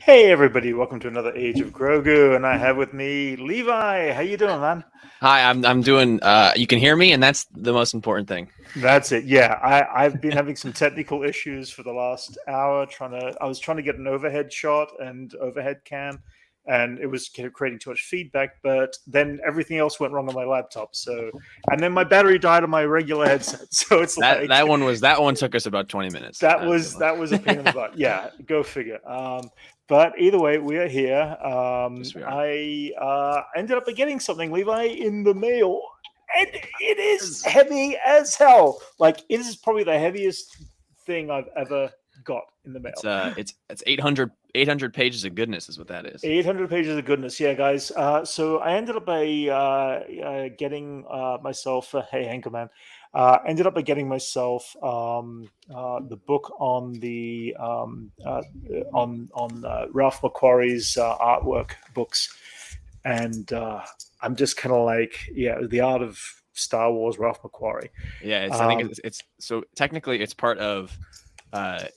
Hey everybody, welcome to another Age of Grogu, and I have with me Levi. How you doing, man? Hi, I'm doing. You can hear me, and that's the most important thing. That's it. Yeah, I've been having some technical issues for the last hour. I was trying to get an overhead shot and overhead cam, and it was creating too much feedback. But then everything else went wrong on my laptop. And then my battery died on my regular headset. So it's like That one took us about 20 minutes. that was a pain in the butt. Yeah, go figure. But either way, we are here. Yes, we are. I ended up getting something, Levi, in the mail, and it is heavy as hell. Like, it is probably the heaviest thing I've ever got in the mail. It's 800 pages of goodness is what that is. 800 pages of goodness, yeah, guys. So I ended up by getting myself. Hey, Anchorman. Ended up by getting myself the book on the on Ralph McQuarrie's artwork books, and I'm just kind of like, yeah, the art of Star Wars Ralph McQuarrie. Yeah, I think it's so technically it's part of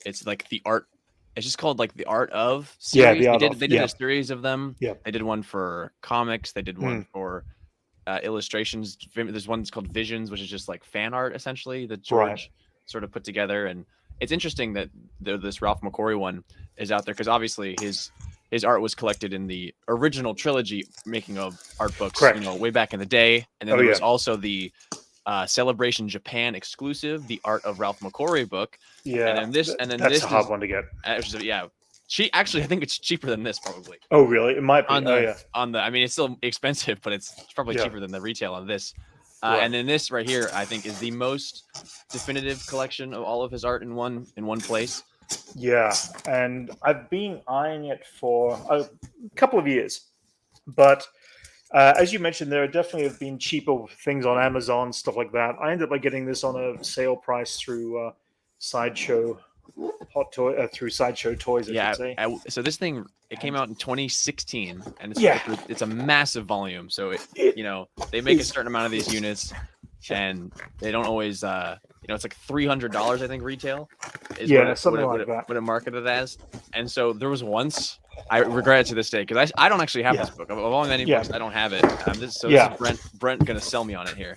it's like the art. It's just called like the art of series. Yeah, they did a series of them. Yeah, they did one for comics. They did one for illustrations. There's one that's called Visions, which is just like fan art essentially that George sort of put together. And it's interesting that this Ralph McQuarrie one is out there because obviously his art was collected in the original trilogy making of art books, correct, way back in the day. And then there was also the Celebration Japan exclusive, the Art of Ralph McQuarrie book. Yeah, and then that's this a hard one to get. Yeah. Actually, I think it's cheaper than this probably. Oh, really? It might be. I mean, it's still expensive, but it's probably cheaper than the retail on this. And then this right here, I think, is the most definitive collection of all of his art in one place. Yeah, and I've been eyeing it for a couple of years, but as you mentioned, there definitely have been cheaper things on Amazon, stuff like that. I ended up by getting this on a sale price through Sideshow through Sideshow Toys. I should say. So this thing, it came out in 2016, and it's a massive volume. So they make a certain amount of these units, and they don't always it's like $300 I think retail. Something like that. What it marketed as. And so there was once, I regret it to this day because I don't actually have this book. Of all many books, I don't have it. This is Brent gonna sell me on it here.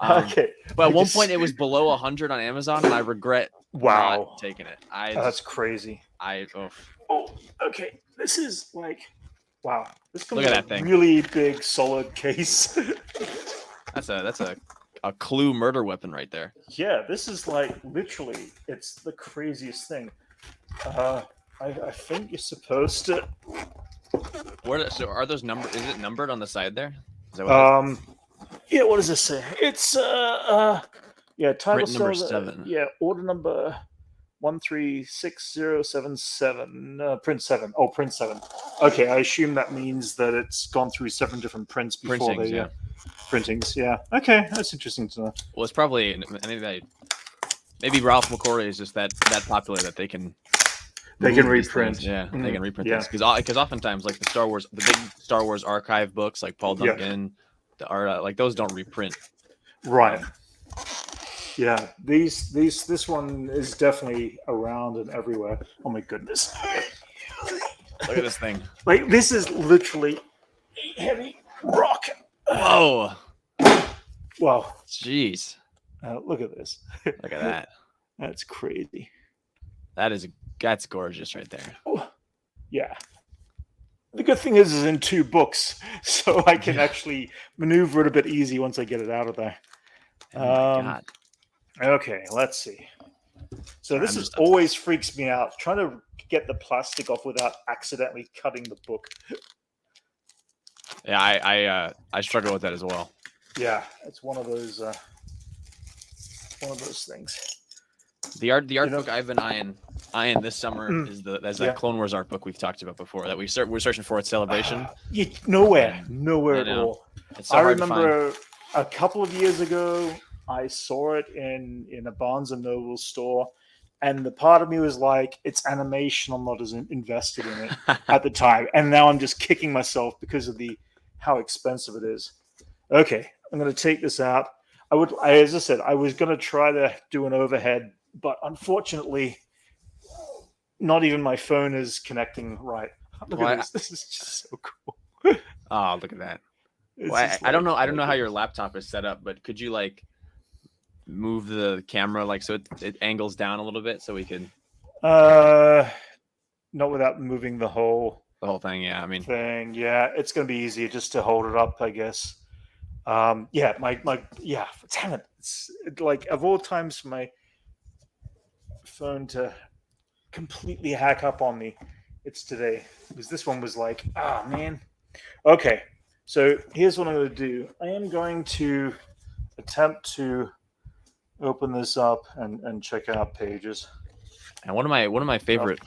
Okay. But at one point it was below 100 on Amazon, and I regret not taking it. That's crazy. Okay. This is like, wow. This comes Look at with that thing. Really big, solid case. That's a clue murder weapon right there. Yeah, this is like literally, it's the craziest thing. I think you're supposed to. So are those numbered? Is it numbered on the side there? Is that what yeah. What does this say? It's title number 7. Yeah, order number 136077. Print 7. Oh, print 7. Okay, I assume that means that it's gone through 7 different prints before printings. Yeah. Okay, that's interesting to know. Well, it's probably maybe Ralph McQuarrie is just that popular that they can reprint. Yeah, they can reprint this because oftentimes like the big Star Wars archive books like Paul Duncan, the art like those don't reprint. Right. Yeah. This one is definitely around and everywhere. Oh my goodness. Look at this thing. Like, this is literally a heavy rock. Whoa. Wow. Jeez. Look at this. Look at that. That's crazy. That's gorgeous right there. Oh, yeah. The good thing is in 2 books, so I can actually maneuver it a bit easy once I get it out of there. Oh my God. Okay, let's see. So this always freaks me out, trying to get the plastic off without accidentally cutting the book. Yeah, I struggle with that as well. Yeah, it's one of those things. The art book I've been eyeing this summer is that Clone Wars art book we've talked about before that we're searching for at Celebration. Nowhere at all. It's so I hard remember a couple of years ago, I saw it in a Barnes and Noble store, and the part of me was like, it's animation, I'm not as invested in it at the time, and now I'm just kicking myself because of how expensive it is. Okay, I'm going to take this out. As I said, I was going to try to do an overhead, but unfortunately, not even my phone is connecting right. Look Well, at this. This is just so cool. Oh, look at that. It's Well, just I don't know. I like- don't know how your laptop is set up, but could you like move the camera like so it angles down a little bit so we can Not without moving the whole thing? Yeah, I mean, thing. Yeah, it's gonna be easier just to hold it up, I guess. Yeah, my yeah. Damn it! It's like of all times for my phone to completely hack up on me, it's today because this one was like, ah, man. Okay, so here's what I'm going to do. I am going to attempt to open this up and check out pages. and one of my favorite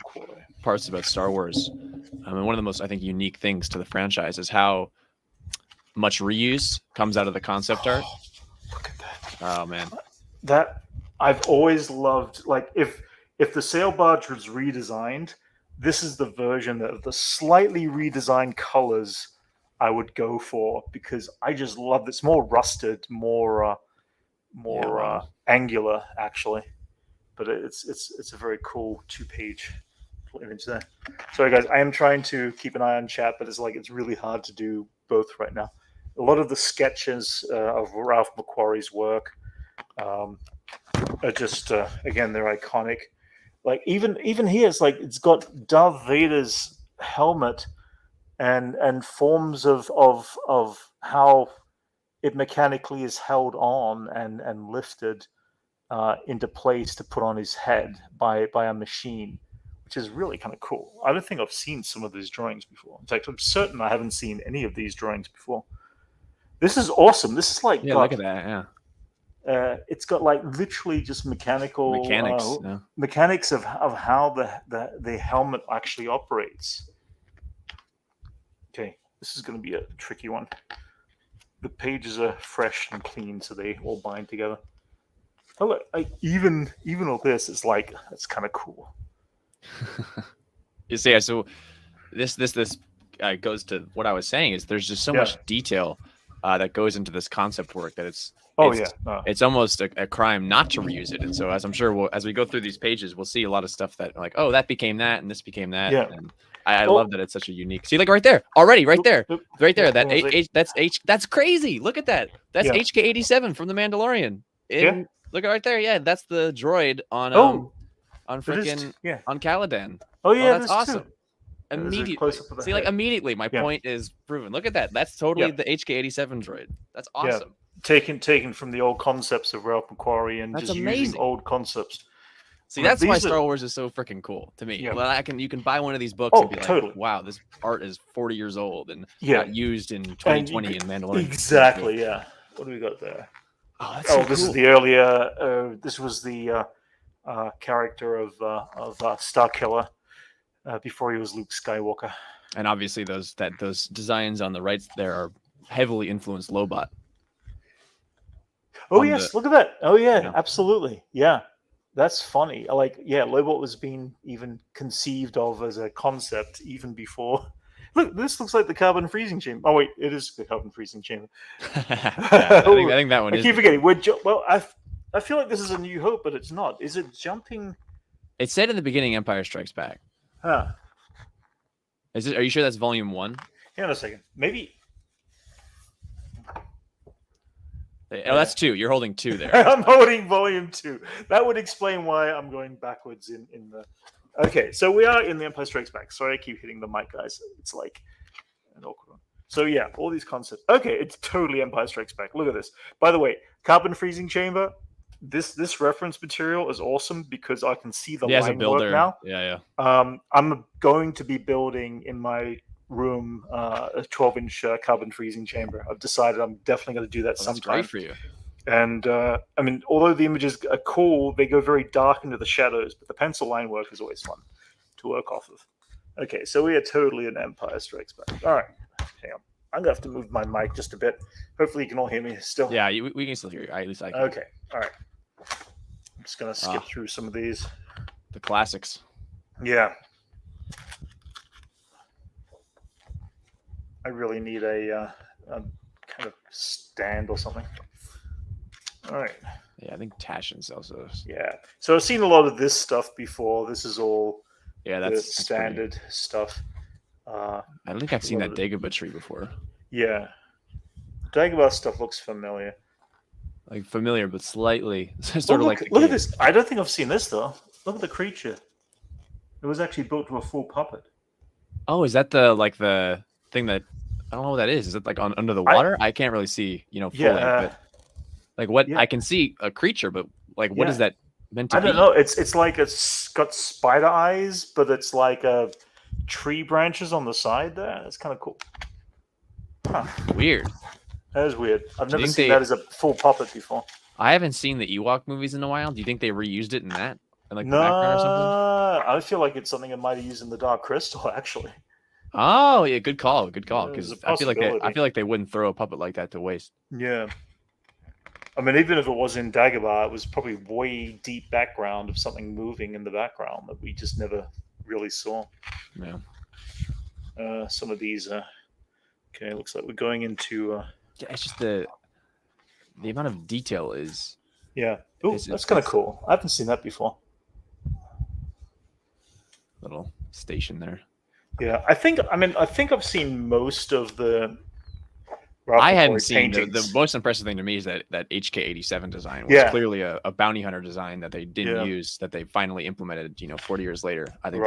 parts about Star Wars, and one of the most I think unique things to the franchise is how much reuse comes out of the concept art. Look at that. Oh man, That I've always loved. Like if the sail barge was redesigned, this is the version of the slightly redesigned colors I would go for because I just love it's more rusted, more angular actually. But it's a very cool 2-page image there. Sorry guys, I am trying to keep an eye on chat, but it's really hard to do both right now. A lot of the sketches of Ralph McQuarrie's work are just again they're iconic. Like even here, it's like it's got Darth Vader's helmet and forms of how it mechanically is held on and lifted into place to put on his head by a machine, which is really kind of cool. I don't think I've seen some of these drawings before. In fact, I'm certain I haven't seen any of these drawings before. This is awesome. This is like look at that. Yeah. It's got like literally just mechanics of how the helmet actually operates. Okay, this is going to be a tricky one. The pages are fresh and clean, so they all bind together. Oh look, even all this is like it's kind of cool. You see, so this goes to what I was saying is there's just so much detail that goes into this concept work that it's almost a crime not to reuse it. And so as I'm sure as we go through these pages, we'll see a lot of stuff that like, oh, that became that and this became that. Yeah. And I love that it's such a unique. See, like right there, already, right there. That's crazy. Look at that. That's HK-87 from The Mandalorian. Look right there. Yeah, that's the droid on freaking on Caladan. Oh yeah, that's awesome. Too. Immediately, see, like immediately, my point is proven. Look at that. That's totally the HK-87 droid. That's awesome. Taken from the old concepts of Ralph McQuarrie and that's just amazing. Using old concepts. See, that's why Star Wars is so freaking cool to me. Yeah. You can buy one of these books and be like, wow, this art is 40 years old and got used in 2020 in Mandalorian. Exactly, yeah. What do we got there? Oh, that's so this cool. is the earlier. This was the character of Starkiller before he was Luke Skywalker. And obviously, those designs on the right there are heavily influenced Lobot. Oh yes, look at that. Oh yeah, absolutely. Yeah, that's funny. Lobot was being even conceived of as a concept even before. Look, this looks like the carbon freezing chamber. Oh wait, it is the carbon freezing chamber. I think that one. I keep forgetting. I feel like this is a New Hope, but it's not. Is it jumping? It said in the beginning, Empire Strikes Back. Huh. Is it? Are you sure that's Volume 1? Hang on a second. Maybe. Oh, that's 2. You're holding 2 there. I'm holding Volume 2. That would explain why I'm going backwards in the. Okay, so we are in the Empire Strikes Back. Sorry, I keep hitting the mic, guys. It's like an awkward one. So yeah, all these concepts. Okay, it's totally Empire Strikes Back. Look at this. By the way, carbon freezing chamber. This reference material is awesome because I can see the line work now. Yeah. I'm going to be building in my room a 12-inch carbon freezing chamber. I've decided I'm definitely going to do that sometime. That's great for you. And I mean, although the images are cool, they go very dark into the shadows, but the pencil line work is always fun to work off of. Okay, so we are totally an Empire Strikes Back. All right, hang on. I'm going to have to move my mic just a bit. Hopefully you can all hear me still. Yeah, we can still hear you. At least I can. Okay, all right. I'm just going to skip through some of these. The classics. Yeah. I really need a kind of stand or something. All right. Yeah, I think Tashin sells those. Yeah. So I've seen a lot of this stuff before. This is all that's standard stuff. I think I've seen that Dagobah tree before. Yeah. Dagobah stuff looks familiar. Like familiar, but slightly sort Oh, of look, like the look at game. this. I don't think I've seen this, though. Look at the creature. It was actually built to a full puppet. Oh, is that the thing that I don't know what that is? Is it like under the water? I can't really see, fully. Yeah. But like what Yeah. I can see a creature, but like what is that meant to be? I don't know. It's like it's got spider eyes, but it's like tree branches on the side there. It's kind of cool. Huh. Weird. That is weird. I've Do you never think seen that as a full puppet before. I haven't seen the Ewok movies in a while. Do you think they reused it in that? In like No, the background or something? I feel like it's something I might have used in the Dark Crystal, actually. Oh yeah, good call. Good call. There's Because a I feel like they wouldn't throw a puppet like that to waste. Yeah. I mean, even if it was in Dagobah, it was probably way deep background of something moving in the background that we just never really saw. Yeah. Some of these. Okay, looks like we're going into. Yeah, it's just the amount of detail is. Yeah. Oh, that's kind of cool. I haven't seen that before. Little station there. Yeah, I think I've seen most of the. Ralph I hadn't McQuarrie seen the most impressive thing to me is that HK-87 design was clearly a bounty hunter design that they didn't use, that they finally implemented 40 years later. I think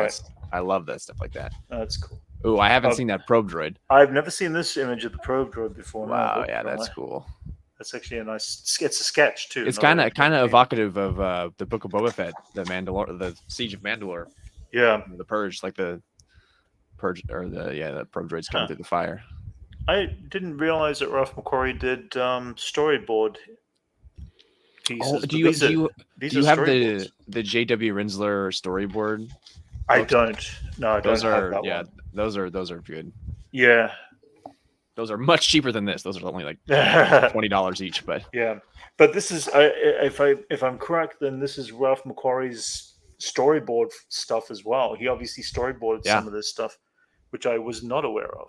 I love that stuff like that. That's cool. Oh, I haven't seen that probe droid. I've never seen this image of the probe droid before. Wow, yeah, that's cool. That's actually a nice. It's a sketch too. It's kind of evocative of the Book of Boba Fett, the Siege of Mandalore. Yeah, the Purge, like the Purge, or the probe droids coming through the fire. I didn't realize that Ralph McQuarrie did storyboard pieces. Oh, do you have the J.W. Rinsler storyboard? I don't. No, I don't have that one. Those are good. Yeah. Those are much cheaper than this. Those are only like $20 each, but yeah. But this is, if I'm correct, then this is Ralph McQuarrie's storyboard stuff as well. He obviously storyboarded some of this stuff, which I was not aware of.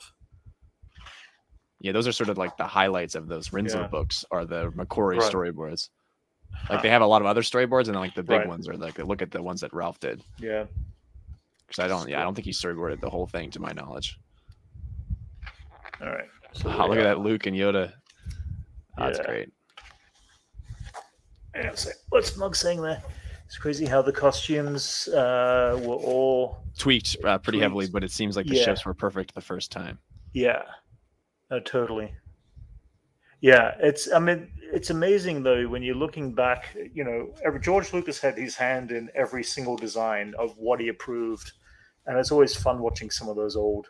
Yeah, those are sort of like the highlights of those Rinsler books are the McQuarrie storyboards. Like they have a lot of other storyboards, and then like the big ones are like look at the ones that Ralph did. Yeah. Because I don't think he storyboarded the whole thing to my knowledge. All right. So look at that Luke and Yoda. That's great. Yeah, so what's Mug saying there? It's crazy how the costumes were all tweaked pretty heavily, but it seems like the ships were perfect the first time. Yeah. Totally. Yeah, it's amazing though when you're looking back. George Lucas had his hand in every single design of what he approved, and it's always fun watching some of those old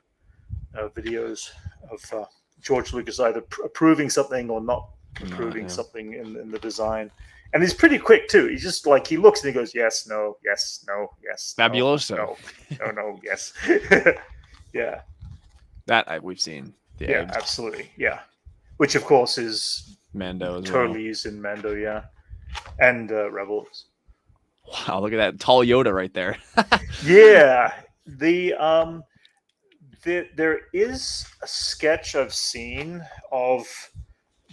videos of George Lucas either approving something or not approving something in the design. And he's pretty quick too. He's just like he looks and he goes, yes, no, yes, no, yes, fabuloso, no, yes, yeah. That we've seen. Yeah, absolutely. Yeah, which of course is Mando as totally used in Mando. Yeah, and Rebels. Wow, look at that tall Yoda right there. Yeah, there is a sketch I've seen of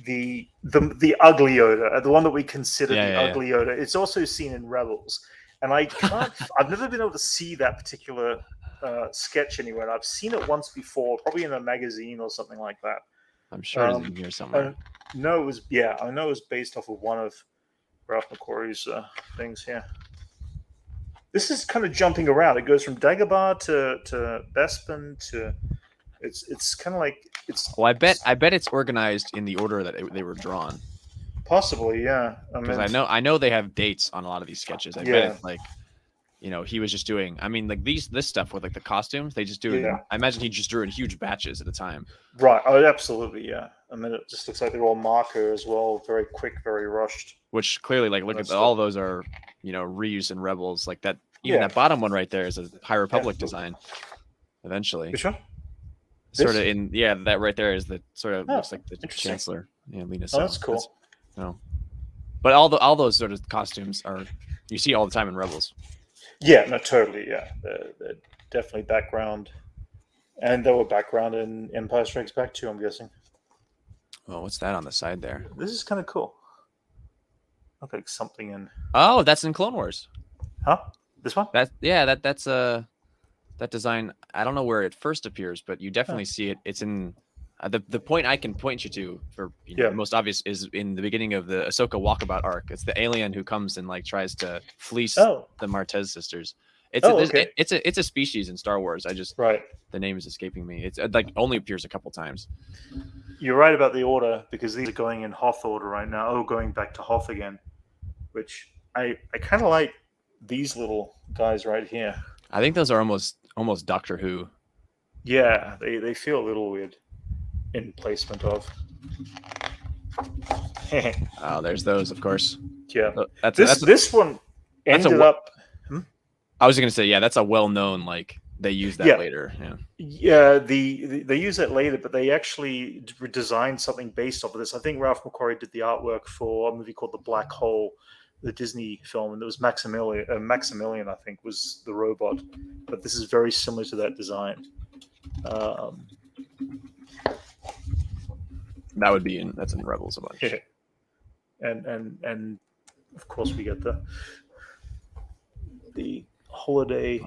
the ugly Yoda, the one that we consider ugly Yoda. It's also seen in Rebels, and I've never been able to see that particular sketch anywhere. I've seen it once before, probably in a magazine or something like that. I'm sure it's in here somewhere. I know it was based off of one of Ralph McQuarrie's things. Yeah, this is kind of jumping around. It goes from Dagobah to Bespin to it's kind of like it's. Well, I bet it's organized in the order that they were drawn. Possibly, yeah. Because I know they have dates on a lot of these sketches. I bet it's like. He was just doing. I mean, like this stuff with like the costumes, they just do it. I imagine he just drew in huge batches at a time. Right. Oh, absolutely. Yeah. I mean, it just looks like they're all marker as well. Very quick, very rushed. Which clearly, like, look at all those are reused in Rebels. Like that. Even that bottom one right there is a High Republic design. Eventually. Which one? Sort of in that right there is the sort of looks like the Chancellor. Yeah, Lena. Oh, that's cool. But all those sort of costumes you see all the time in Rebels. Yeah, no, totally. Yeah, they're definitely background, and they were background in Empire Strikes Back too. I'm guessing. Well, what's that on the side there? This is kind of cool. Look like something in. Oh, that's in Clone Wars. Huh? This one? That's that design. I don't know where it first appears, but you definitely see it. It's in the point I can point you to for the most obvious is in the beginning of the Ahsoka walkabout arc. It's the alien who comes and like tries to fleece the Martez sisters. It's a species in Star Wars. The name is escaping me. It's like only appears a couple times. You're right about the order because these are going in Hoth order right now. Oh, going back to Hoth again, which I kind of like these little guys right here. I think those are almost Doctor Who. Yeah, they feel a little weird in placement of. Oh, there's those, of course. Yeah, this one ended up. I was going to say, yeah, that's a well-known, like, they use that later. Yeah, they use that later, but they actually designed something based off of this. I think Ralph McQuarrie did the artwork for a movie called The Black Hole, the Disney film, and it was Maximilian, I think, was the robot. But this is very similar to that design. That's in Rebels a bunch. Yeah. And of course we get the holiday.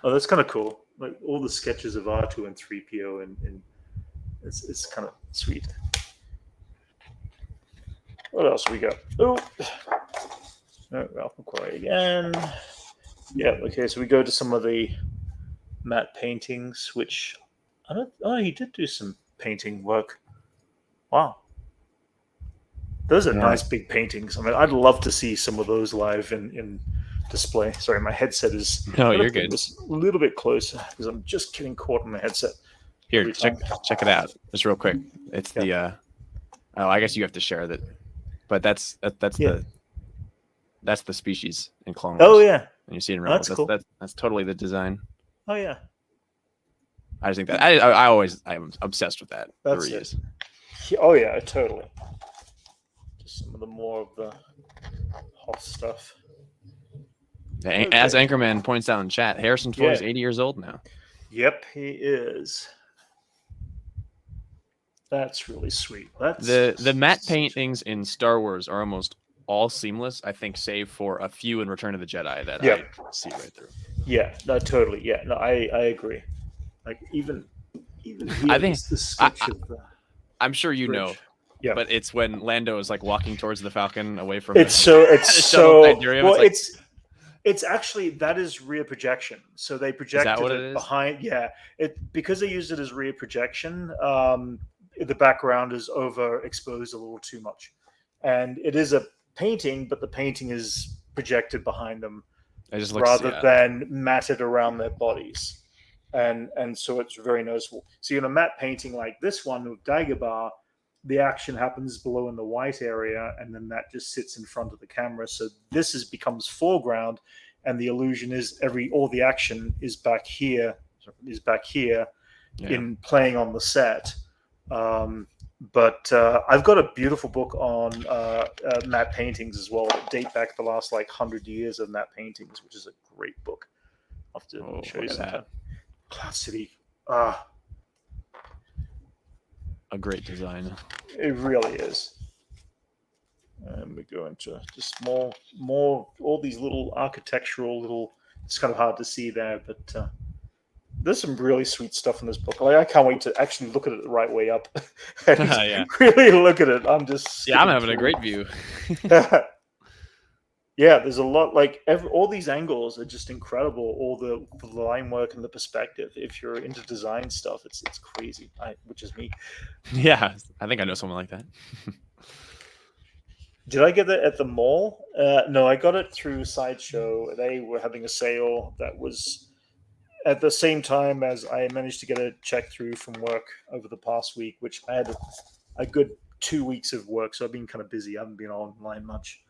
Oh, that's kind of cool. Like all the sketches of R2 and 3PO and it's kind of sweet. What else we got? Oh, Ralph McQuarrie again. Yeah, okay, so we go to some of the matte paintings, which he did do some painting work. Wow. Those are nice big paintings. I mean, I'd love to see some of those live in display. Sorry, my headset is you're good. A little bit closer because I'm just getting caught in my headset. Here, check it out. Just real quick. It's the I guess you have to share that. But that's the species in Clone Wars. Oh yeah. And you see it in Rebels. That's cool. That's totally the design. Oh yeah. I just think that I'm obsessed with that. That's it. Oh yeah, totally. Just some of the more of the hot stuff. As Anchorman points out in chat, Harrison Ford is 80 years old now. Yep, he is. That's really sweet. The matte paintings in Star Wars are almost all seamless, I think, save for a few in Return of the Jedi that I see right through. Yeah, no, totally. Yeah, no, I agree. Like even I think the sketch of the I'm sure you bridge. know. Yeah, but it's when Lando is like walking towards the Falcon away from it's actually that is rear projection. So they projected it behind. Yeah, because they used it as rear projection. The background is overexposed a little too much, and it is a painting, but the painting is projected behind them rather than matted around their bodies, and so it's very noticeable. So in a matte painting like this one with Dagobah, the action happens below in the white area, and then that just sits in front of the camera. So this becomes foreground, and the illusion is all the action is back here in playing on the set. But I've got a beautiful book on matte paintings as well that date back the last 100 years of matte paintings, which is a great book. I'll have to show you sometime. Cloud City. A great design. It really is. And we go into just more all these little architectural it's kind of hard to see there, but there's some really sweet stuff in this book. I can't wait to actually look at it the right way up and really look at it. I'm having a great view. Yeah, there's a lot. All these angles are just incredible. All the line work and the perspective. If you're into design stuff, it's crazy. Which is me. Yeah, I think I know someone like that. Did I get that at the mall? No, I got it through Sideshow. They were having a sale that was at the same time as I managed to get a check through from work over the past week, which I had a good 2 weeks of work, so I've been kind of busy. I haven't been online much.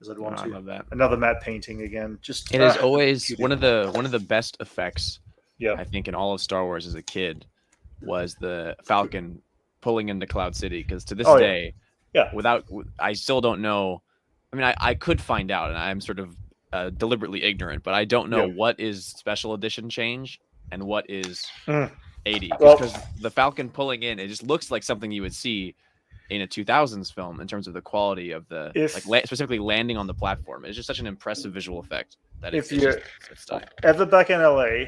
I'd want to. I love that. Another matte painting again. It is always one of the best effects. Yeah, I think in all of Star Wars as a kid was the Falcon pulling into Cloud City, because to this day, I still don't know. I mean, I could find out, and I'm sort of deliberately ignorant, but I don't know what is special edition change and what is 80, because the Falcon pulling in, it just looks like something you would see in a 2000s film in terms of the quality of the specifically landing on the platform. It's just such an impressive visual effect that if it's you're ever back in LA,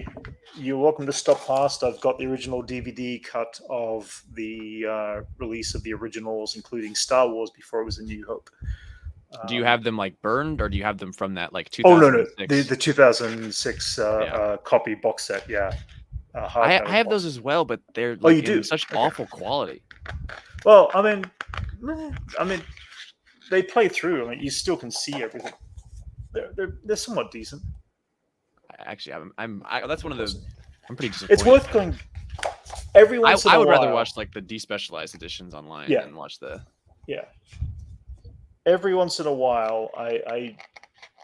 you're welcome to stop past. I've got the original DVD cut of the release of the originals, including Star Wars before it was A New Hope. Do you have them like burned, or do you have them from that like 2006? Oh no, the 2006 copy box set. Yeah, I have those as well, but they're you do? In such awful quality. Well, I mean, they play through. I mean, you still can see everything. They're somewhat decent. Actually, that's one of those. I'm pretty disappointed. It's worth going. Every once in a while, I would rather watch like the despecialized editions online than watch the. Yeah. Every once in a while, I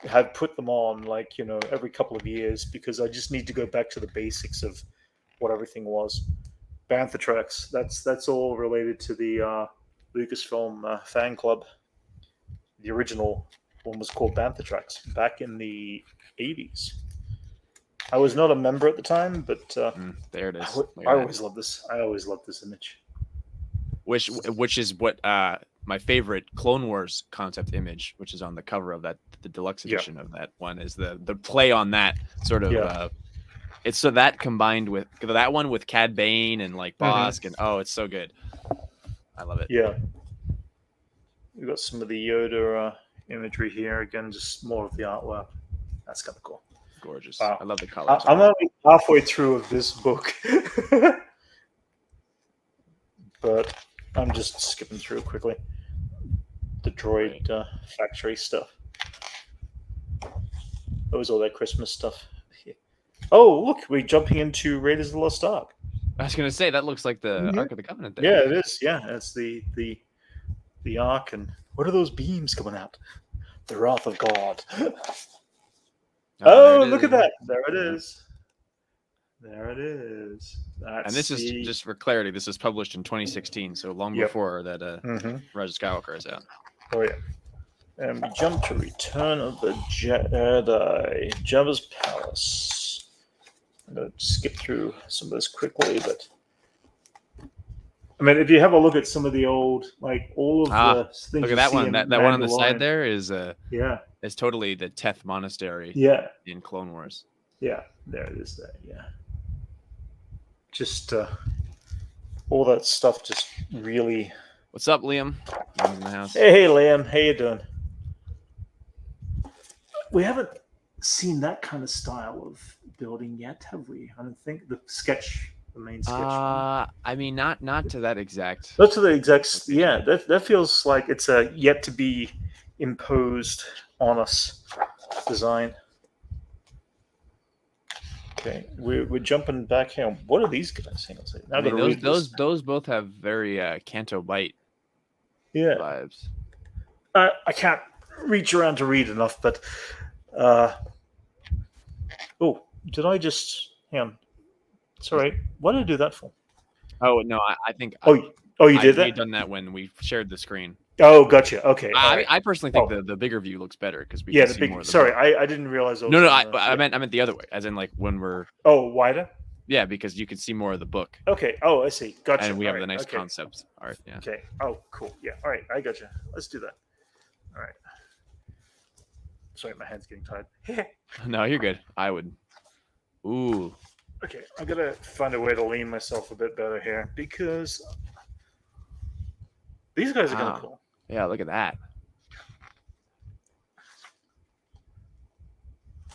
have put them on, like, you know, every couple of years, because I just need to go back to the basics of what everything was. Bantha tracks. That's all related to the Lucasfilm fan club. The original one was called Bantha Tracks back in the 80s. I was not a member at the time, but there it is. I always love this. I always love this image. Which is what my favorite Clone Wars concept image, which is on the cover of the deluxe edition of that one, is the play on that sort of. It's so that combined with that one with Cad Bane and like Bosk and it's so good. I love it. Yeah. We've got some of the Yoda imagery here. Again, just more of the artwork. That's kind of cool. Gorgeous. Wow. I love the colors. I'm only halfway through of this book. But I'm just skipping through quickly. The droid factory stuff. That was all that Christmas stuff. Oh, look, we're jumping into Raiders of the Lost Ark. I was going to say, that looks like the Ark of the Covenant there. Yeah, it is. Yeah, it's the Ark. And what are those beams coming out? The Wrath of God. Oh, look at that. There it is. There it is. And this is, just for clarity, this is published in 2016, so long before that Rise of Skywalker is out. Oh, yeah. And we jump to Return of the Jedi, Jabba's Palace. I'm going to skip through some of this quickly, but I mean, if you have a look at some of the old, like all of the things. Look at that one. That one on the side there is is totally the Teth Monastery. In Clone Wars. Yeah, there it is. There, yeah. Just all that stuff. Just really. What's up, Liam? I'm in the house. Hey, Liam. How you doing? We haven't seen that kind of style of building yet, have we? I don't think the main sketch. I mean, not to that exact. Not to the exact. Yeah, that feels like it's a yet to be imposed on us design. Okay, we're jumping back here. What are these guys? Hang on a second. I mean, those both have very Canto Bight vibes. I can't reach around to read enough, but did I just hang on? It's all right. What did I do that for? Oh no, I think. You did that? We done that when we shared the screen. Oh, gotcha. Okay. I personally think the bigger view looks better because we can see more of the sorry, I didn't realize. No, I meant the other way, as in like when we're. Oh, wider. Yeah, because you can see more of the book. Okay. Oh, I see. Gotcha. And we have the nice concept art. Yeah. Okay. Oh, cool. Yeah. All right. I gotcha. Let's do that. All right. Sorry, my hand's getting tired. No, you're good. I would. Ooh. Okay, I'm gonna find a way to lean myself a bit better here because these guys are kind of cool. Yeah, look at that.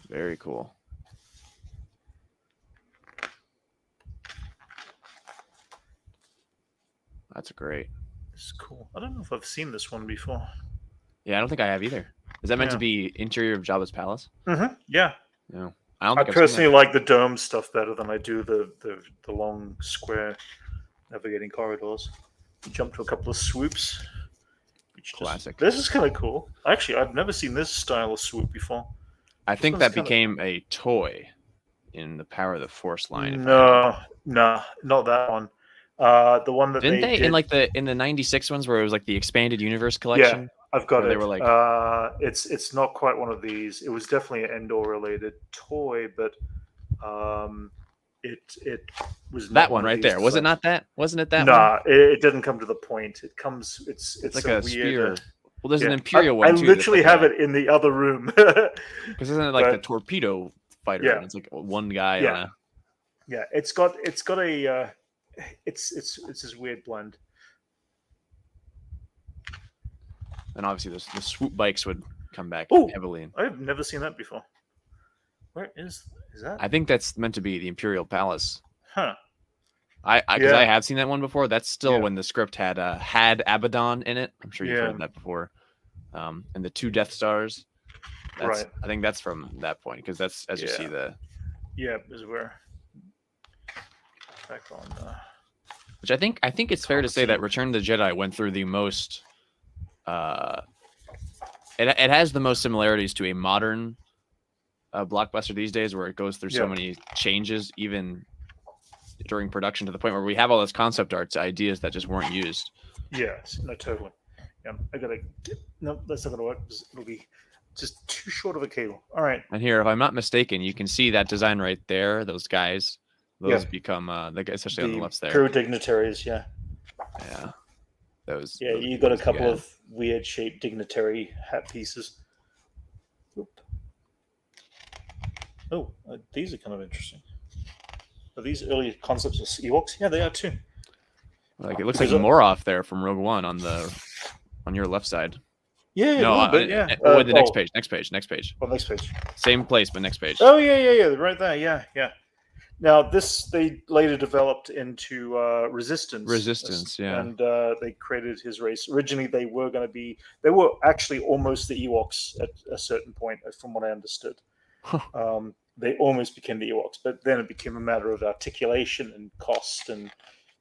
Very cool. That's great. It's cool. I don't know if I've seen this one before. Yeah, I don't think I have either. Is that meant to be interior of Jabba's palace? Mm-hmm. Yeah. No. I personally like the dome stuff better than I do the long square navigating corridors. You jump to a couple of swoops. Classic. This is kind of cool. Actually, I've never seen this style of swoop before. I think that became a toy in the Power of the Force line. No, not that one. The one that didn't they did. in the '96 ones where it was like the expanded universe collection. Yeah. I've got it. They were like, it's not quite one of these. It was definitely an Endor related toy, but it was not That one of right these there. Was it designs. not that? Wasn't it that one? Nah, it didn't come to the point. It comes. It's Like a a weird. spear. Well, there's Yeah. an Imperial I one too. literally have it in the other room. Because isn't it like the But- torpedo fighter? Yeah. And it's like one guy Yeah. on a. Yeah, it's got a it's this weird blend. And obviously the swoop bikes would come back Ooh. heavily. I've never seen that before. Where is that? I think that's meant to be the Imperial Palace. Huh. Because Yeah. I have seen that one before. That's still Yeah. when the script had Abaddon in it. I'm sure you've Yeah. heard that before. And the 2 Death Stars. Right. I think that's from that point because that's as you see the. Yeah, is where back on. Which I think it's fair to say that Return of the Jedi went through the most. It has the most similarities to a modern blockbuster these days, where it goes through so many changes, even during production, to the point where we have all this concept arts ideas that just weren't used. Yes, no, totally. Yeah, I gotta. No, that's not gonna work. It'll be just too short of a cable. All right. And here, if I'm not mistaken, you can see that design right there. Those guys, those become especially on the left there. Crew dignitaries, yeah. Yeah, those. Yeah, you got a couple of weird shaped dignitary hat pieces. Oop. Oh, these are kind of interesting. Are these early concepts of Ewoks? Yeah, they are too. Like it looks like Moroff there from Rogue One on your left side. Yeah, no, but yeah. The next page. Well, next page. Same place, but next page. Oh yeah, right there. Yeah. Now this they later developed into Resistance. Resistance, yeah. And they created his race. Originally, they were actually almost the Ewoks at a certain point, from what I understood. They almost became the Ewoks, but then it became a matter of articulation and cost and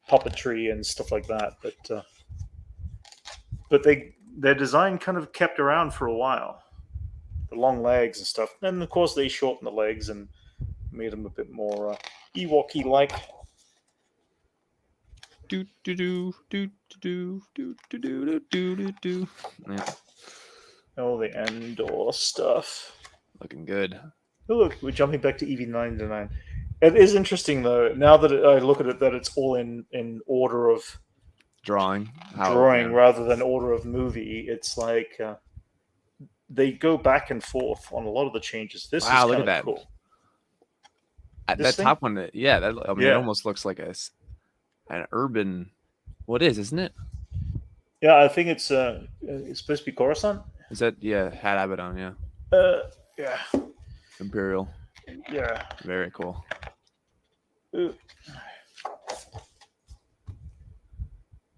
puppetry and stuff like that. But their design kind of kept around for a while. The long legs and stuff. And of course they shortened the legs and made them a bit more Ewok-y like. Do do do do do do do do do do. Yeah. Oh, the Endor stuff. Looking good. Oh, look, we're jumping back to EV9. It is interesting though. Now that I look at it, that it's all in order of drawing rather than order of movie. It's like they go back and forth on a lot of the changes. This is look at that. Cool. That top one, yeah. It almost looks like an urban. What isn't it? Yeah, I think it's supposed to be Coruscant. Is that Hat Abaddon? Yeah. Yeah. Imperial. Yeah. Very cool. Ooh.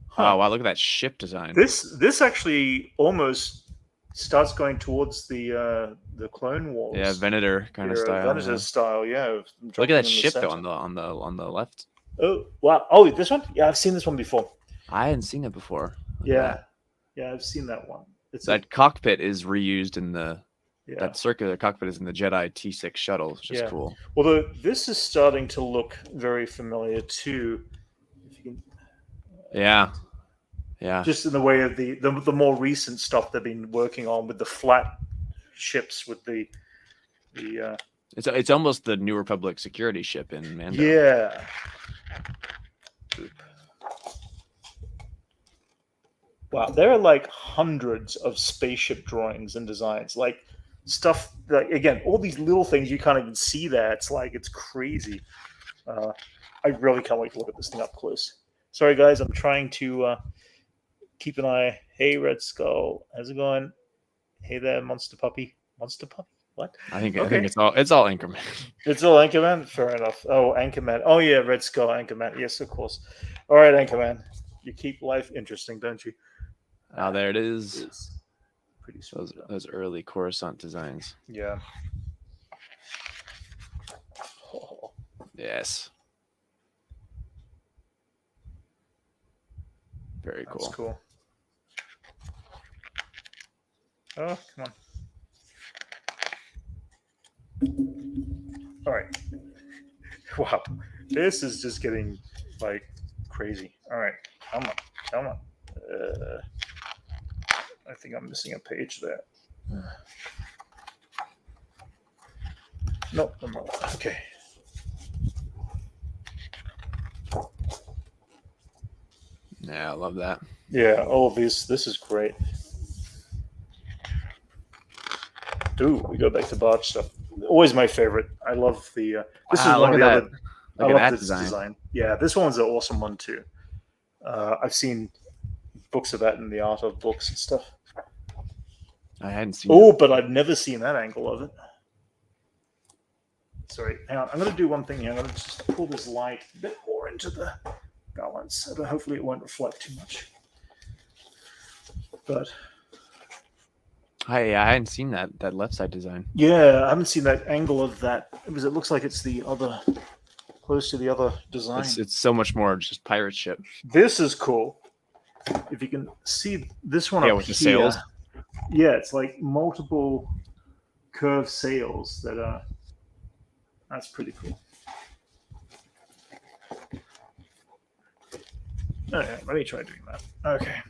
Huh. Oh wow! Look at that ship design. This actually almost starts going towards the Clone Wars. Yeah, Venator kind of style. Venator style. Yeah. Look at that ship though on the left. Oh wow! Oh, this one? Yeah, I've seen this one before. I hadn't seen it before. Yeah, I've seen that one. Cockpit is reused in that circular cockpit is in the Jedi T6 shuttle, which is cool. Although this is starting to look very familiar too. If you can, yeah. Just in the way of the more recent stuff they've been working on with the flat ships with the. It's almost the New Republic security ship in Mando. Yeah. Wow, there are like hundreds of spaceship drawings and designs, like stuff that, again, all these little things you can't even see there. It's crazy. I really can't wait to look at this thing up close. Sorry guys, I'm trying to keep an eye. Hey Red Skull, how's it going? Hey there, Monster Puppy. What? I think it's all Anchorman. It's all Anchorman? Fair enough. Oh, Anchorman. Oh yeah, Red Skull, Anchorman. Yes, of course. All right, Anchorman. You keep life interesting, don't you? Oh, there it is. It's pretty sweet. Those early Coruscant designs. Yeah. Oh. Yes. Very cool. That's cool. Oh, come on. All right. Wow. This is just getting like crazy. All right. Come on. I think I'm missing a page there. No, I'm wrong. Okay. Yeah, I love that. Yeah, all of these. This is great. Ooh, we go back to botch stuff. Always my favorite. I love the. This is Wow, one look of at the that. other. I Look at love that this design. Yeah, this one's an awesome one too. I've seen books of that in the art of books and stuff. I hadn't seen Oh, it. but I've never seen that angle of it. Sorry, hang on. I'm going to do one thing here. I'm going to just pull this light a bit more into the balance, so that hopefully it won't reflect too much. But I hadn't seen that left side design. yeah, I haven't seen that angle of that because it looks like it's the other, close to the other design. It's so much more just pirate ship. This is cool. If you can see this one Yeah, up with the here, sails. yeah, it's like multiple curved sails that are. That's pretty cool. Okay, let me try doing that. Okay.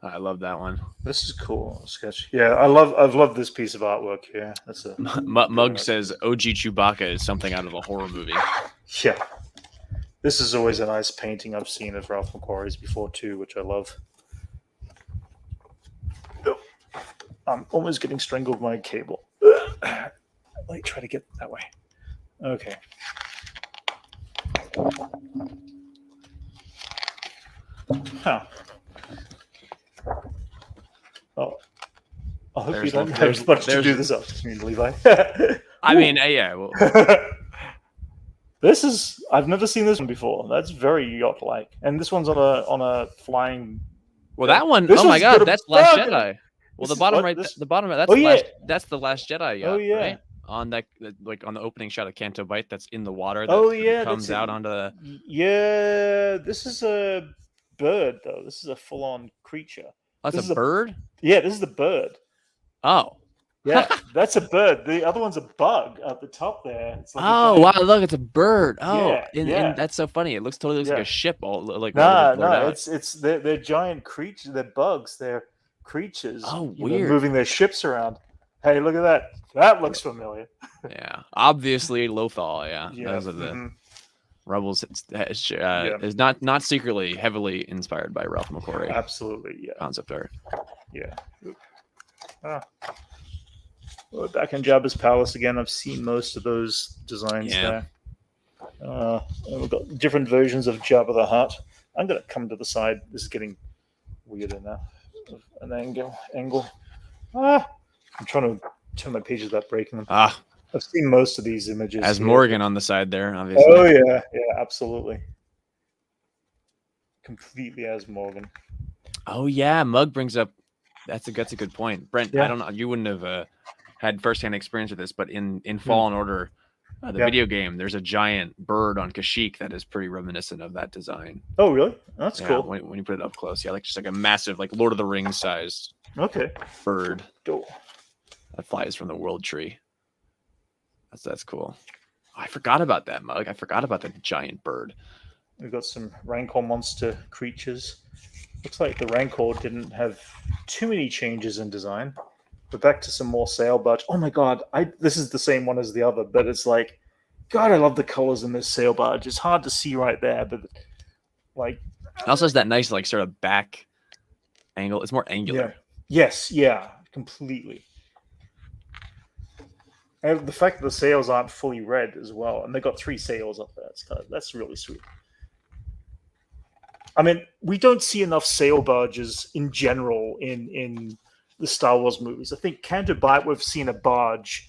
I love that one. This is cool sketch. Yeah, I've loved this piece of artwork here. That's a Mug says OG Chewbacca is something out of a horror movie. yeah. This is always a nice painting I've seen of Ralph McQuarrie's before too, which I love. Oh, I'm almost getting strangled by a cable. Let me try to get that way. Okay. Huh. Oh, I hope you don't have much to do this afternoon, Levi. I mean, yeah. Well, this is I've never seen this one before. That's very yacht-like, and this one's on a flying. well, that one. This Oh my one's God, got a that's Last bug in it. Jedi. Well, This the is bottom what? right, This- the bottom right. That's Oh, the yeah. last. That's the Last Jedi yacht, Oh, yeah. right? On that, like on the opening shot of Canto Bight, that's in the water. That Oh sort of yeah, comes that's out it. onto the. Yeah, this is a bird though. This is a full-on creature. Oh, This that's is a a- bird. Yeah, this is the bird. Oh. Yeah, that's a bird. The other one's a bug at the top there. It's like a Oh giant- wow! Look, it's a bird. Oh, Yeah, and yeah. that's so funny. It totally looks like Yeah. a ship. All like Nah, blurred out. it's they're giant creatures. They're bugs. They're creatures. Oh, you know, weird. moving their ships around. Hey, look at that. That looks familiar. Yeah, obviously Lothal. Yeah, Yeah. those are the mhm. Rebels. Is not secretly heavily inspired by Ralph McQuarrie Absolutely. Yeah. concept art. Yeah. Oop. Ah. We're back in Jabba's palace again. I've seen most of those designs Yeah. there. And we've got different versions of Jabba the Hutt. I'm going to come to the side. This is getting weirder now. An angle. I'm trying to turn my pages without breaking them. Ah, I've seen most of these images. as here. Morgan on the side there, obviously. Oh yeah, absolutely. Completely as Morgan. Oh yeah, Mug brings up. That's a good point, Brent. Yeah. I don't know. You wouldn't have had firsthand experience with this, but in Fallen Order, the Yeah. video game, there's a giant bird on Kashyyyk that is pretty reminiscent of that design. Oh really? That's Yeah, cool. when you put it up close, yeah, like just like a massive, like Lord of the Rings sized Okay. bird Cool. that flies from the world tree. That's cool. I forgot about that, Mug. I forgot about the giant bird. We've got some Rancor Monster creatures. Looks like the Rancor didn't have too many changes in design. But back to some more sail barge. Oh my god, this is the same one as the other, but it's like, God, I love the colors in this sail barge. It's hard to see right there, but like, It also has that nice, like, sort of back angle. It's more angular. yeah, yes, yeah, completely. And the fact that the sails aren't fully red as well, and they got 3 sails up there. That's really sweet. I mean, we don't see enough sail barges in general in the Star Wars movies. I think Canto Bight we've seen a barge,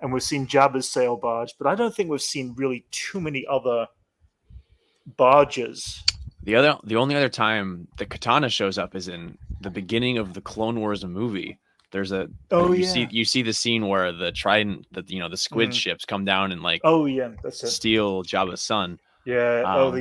and we've seen Jabba's sail barge, but I don't think we've seen really too many other barges. The only other time the katana shows up is in the beginning of the Clone Wars movie. There's a you see the scene where the trident, the squid ships come down and like that's it. steal Jabba's son. Yeah.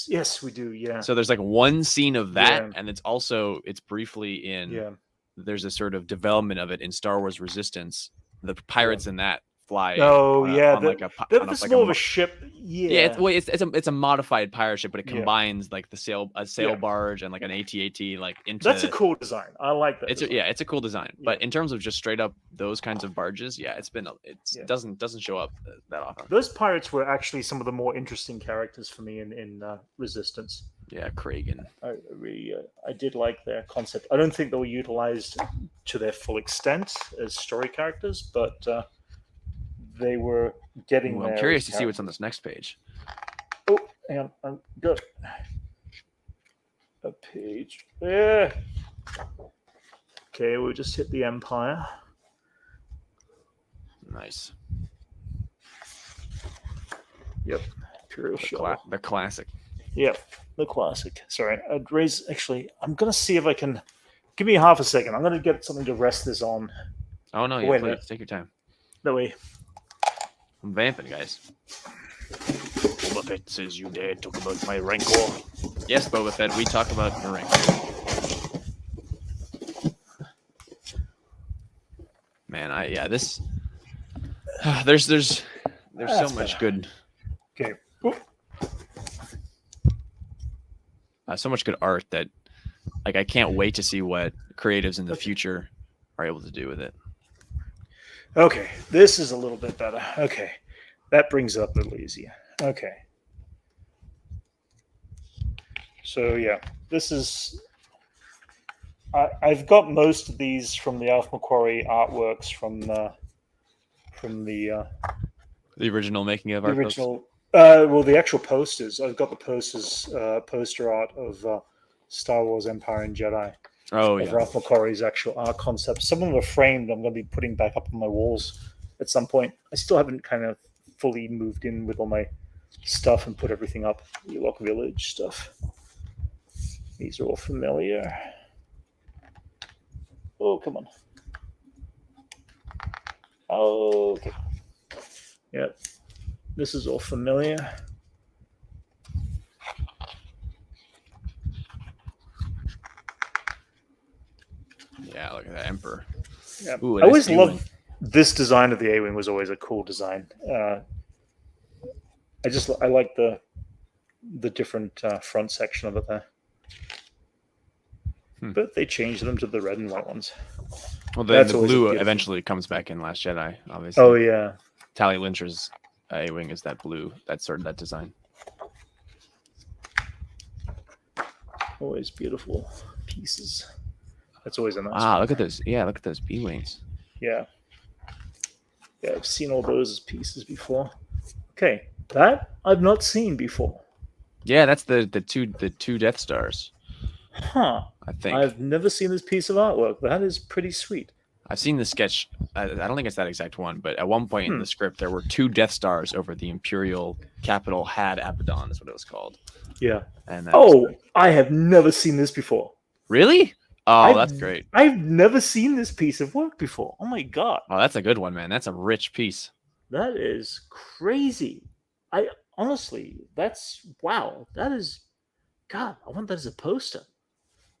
Yes, we do. Yeah. So there's like one scene of that, Yeah. and it's briefly in. Yeah. There's a sort of development of it in Star Wars Resistance. The pirates in that fly. Oh yeah, on like a that's more of a ship. Yeah, Yeah, it's a modified pirate ship, but it Yeah. combines like a sail Yeah. barge and like an AT-AT like into. That's a cool design. I like that. It's a cool design. Yeah. But in terms of just straight up those kinds of barges, yeah, Yeah. doesn't show up that often. Those pirates were actually some of the more interesting characters for me in Resistance. Yeah, Kragan. I did like their concept. I don't think they were utilized to their full extent as story characters, but they were getting Ooh, there. I'm curious to see what's on this next page. Oh, hang on. I'm good. A page. Yeah. Okay, we just hit the Empire. Nice. Yep. Imperial shuttle. The classic. Yep. The classic. Sorry. Actually, I'm going to see if I can. Give me half a second. I'm going to get something to rest this on. Oh, no. Wait a Please minute. take your time. That way. I'm vamping, guys. Boba Fett says you dare talk about my Rancor. Yes, Boba Fett, we talk about your Rancor. Man, this there's so much good. Okay. So much good art that like I can't wait to see what creatives in the future are able to do with it. Okay, this is a little bit better. Okay, that brings it up a little easier. Okay. So yeah, this is. I've got most of these from the Ralph McQuarrie artworks from the original making of the art. Original. Well, the actual posters. I've got the posters, poster art of Star Wars Empire and Jedi. Oh of yeah. Ralph McQuarrie's actual art concepts. Some of them are framed. I'm going to be putting back up on my walls at some point. I still haven't kind of fully moved in with all my stuff and put everything up. The Lock Village stuff. These are all familiar. Oh, come on. Okay. Yep. This is all familiar. Yeah, look at that Emperor. Yeah. Ooh, I always loved this design of the A-Wing. Was always a cool design. I like the different front section of it there. But they changed them to the red and white ones. Well, the blue eventually comes back in Last Jedi, obviously. Oh yeah. Tally Lynch's A-Wing is that blue. That's sort of that design. Always beautiful pieces. That's always a nice. Wow, look at those. Yeah, look at those B-Wings. Yeah. Yeah, I've seen all those as pieces before. Okay, that I've not seen before. Yeah, that's the two Death Stars. Huh. I think I've never seen this piece of artwork. That is pretty sweet. I've seen the sketch. I don't think it's that exact one, but at one point in the script, there were two Death Stars over the Imperial capital. Had Abaddon is what it was called. Yeah. And I have never seen this before. Really? Oh, that's great. I've never seen this piece of work before. Oh my god. Oh, that's a good one, man. That's a rich piece. That is crazy. I honestly, that's wow. That is, God. I want that as a poster.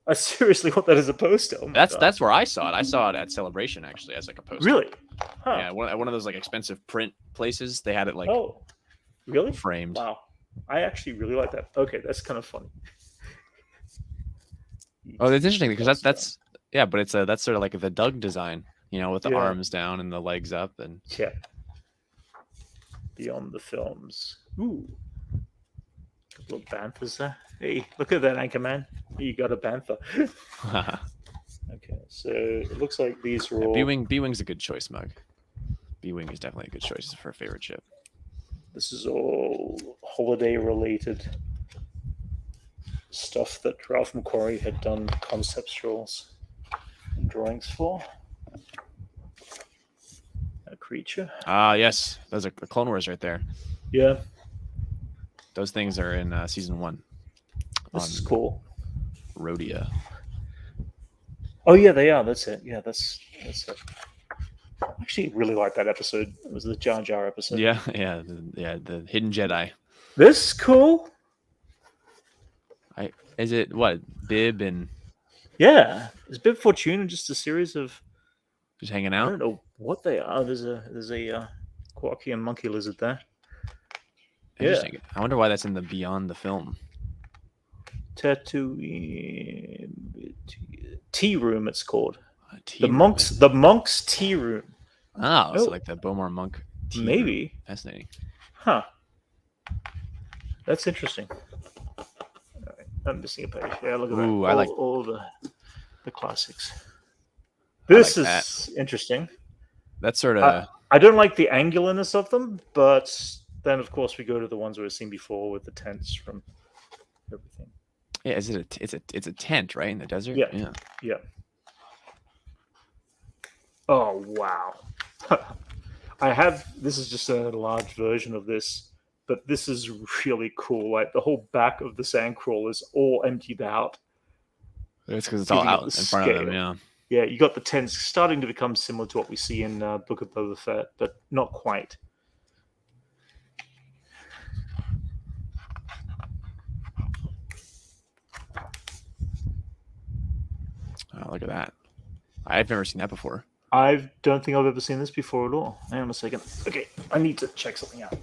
I seriously want that as a poster. Oh that's where I saw it. I saw it at Celebration actually as like a poster. Really? Huh. Yeah, one of those like expensive print places. They had it like really framed. Wow. I actually really like that. Okay, that's kind of funny. Oh, that's interesting because that's yeah, but that's sort of like the Doug design, with the arms down and the legs up and yeah. Beyond the films. Ooh. Couple of banthas there. Hey, look at that, Anchorman. You got a bantha. Okay, so it looks like these are all. B-Wing's a good choice, Mug. B-Wing is definitely a good choice for a favorite ship. This is all holiday-related stuff that Ralph McQuarrie had done conceptuals and drawings for. A creature. Ah, yes. Those are Clone Wars right there. Yeah. Those things are in season 1. This is cool. Rhodia. Oh yeah, they are. That's it. Yeah, that's it. I actually really like that episode. It was the Jar Jar episode. Yeah, the Hidden Jedi. This is cool. Is it what Bib and? Yeah, is Bib Fortuna just a series of just hanging out? I don't know what they are. There's a Quarky and monkey lizard there. Interesting. I wonder why that's in the Beyond the Film. Tatooine tea room. It's called The monks tea room. Oh, so like the Beaumont monk. Tea Maybe. Room. Fascinating. Huh. That's interesting. All right. I'm missing a page. Yeah, look at that. Ooh, I like all the classics. This like is interesting. That's sort of. I don't like the angularness of them, but then of course we go to the ones we've seen before with the tents from everything. Yeah, it's a tent, right, in the desert? Yeah. Oh wow. This is just a large version of this, but this is really cool. Like the whole back of the sandcrawler is all emptied out. It's because it's all out in front of them, yeah. Yeah, you got the tents starting to become similar to what we see in Book of Boba Fett, but not quite. Oh, look at that. I've never seen that before. I don't think I've ever seen this before at all. Hang on a second. Okay, I need to check something out.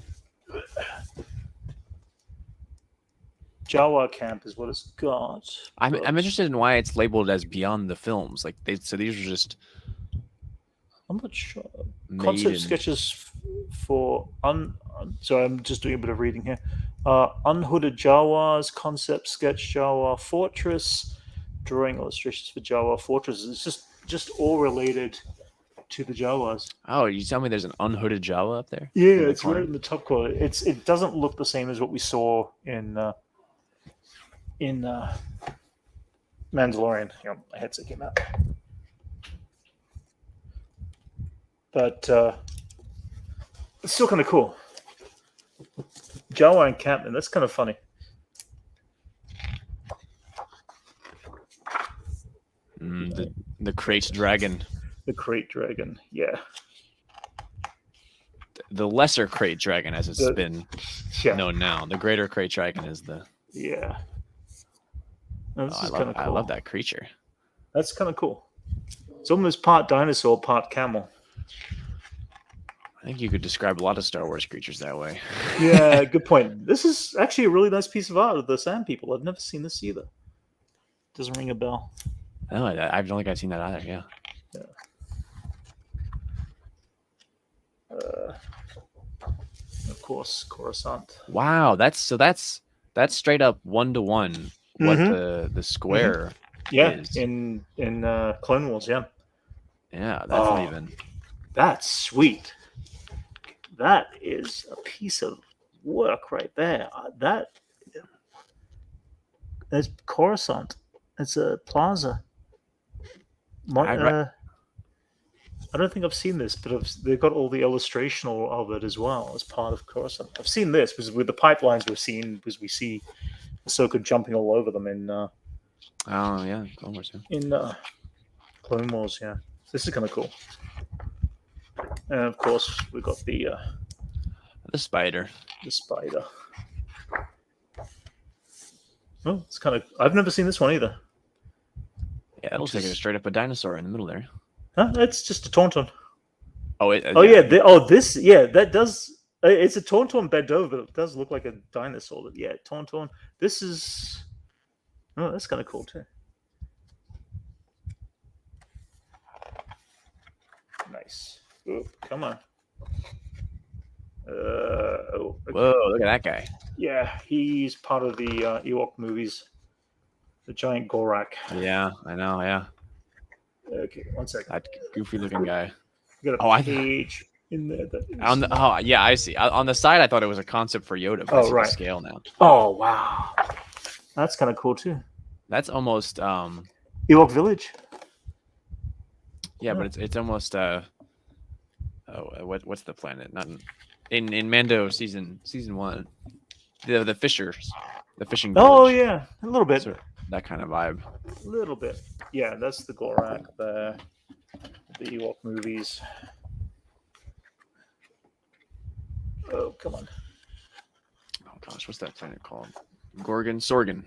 Jawa camp is what it's got. I'm interested in why it's labeled as Beyond the Films. Like so these are just. I'm not sure. Concept sketches for so I'm just doing a bit of reading here. Unhooded Jawas, concept sketch Jawa Fortress, drawing illustrations for Jawa Fortress. It's just all related to the Jawas. Oh, you tell me there's an unhooded Jawa up there? Yeah, it's right in the top corner. It doesn't look the same as what we saw in Mandalorian. Hang on, my headset came out. But it's still kind of cool. Jawa encampment, that's kind of funny. The Krait dragon. The Krait dragon, yeah. The lesser Krait dragon, as it's been known now. The greater Krait dragon is the... Yeah. No, this is cool. I love that creature. That's kind of cool. It's almost part dinosaur, part camel. I think you could describe a lot of Star Wars creatures that way. Yeah, good point. This is actually a really nice piece of art of the Sand People. I've never seen this either. Doesn't ring a bell. No, I don't think I've seen that either. Yeah. Of course, Coruscant. Wow, that's straight up 1-to-1. What the square? Is. in Clone Wars. Yeah. Yeah, that's not even. That's sweet. That is a piece of work right there. That's Coruscant. It's a plaza. I don't think I've seen this, but they've got all the illustration of it as well as part of Coruscant. I've seen this because with the pipelines we've seen, because we see Ahsoka jumping all over them in. Oh yeah, Clone Wars. Yeah. In Clone Wars, yeah. This is kind of cool. And of course, we've got the spider. The spider. Oh, it's kind of. I've never seen this one either. Yeah, it looks like it's straight up a dinosaur in the middle there. Huh? It's just a tauntaun. Oh, this. Yeah, that does. It's a tauntaun bent over, but it does look like a dinosaur. Yeah, tauntaun. This is. Oh, that's kind of cool too. Nice. Oh, come on. Okay. Whoa, look at that guy. Yeah, he's part of the Ewok movies. The giant Gorak. Yeah, I know, yeah. Okay, 1 second. That goofy looking guy. Got a page in there. Yeah, I see. On the side, I thought it was a concept for Yoda, but it's right. Scale now. Oh, wow. That's kind of cool, too. That's almost... Ewok Village. Yeah, but it's almost... what's the planet? Not in Mando season 1. The fishers. The fishing village. Oh, yeah. A little bit. Sort of that kind of vibe. A little bit. Yeah, that's the Gorak, the Ewok movies. Oh, come on. Oh, gosh. What's that planet called? Sorgan.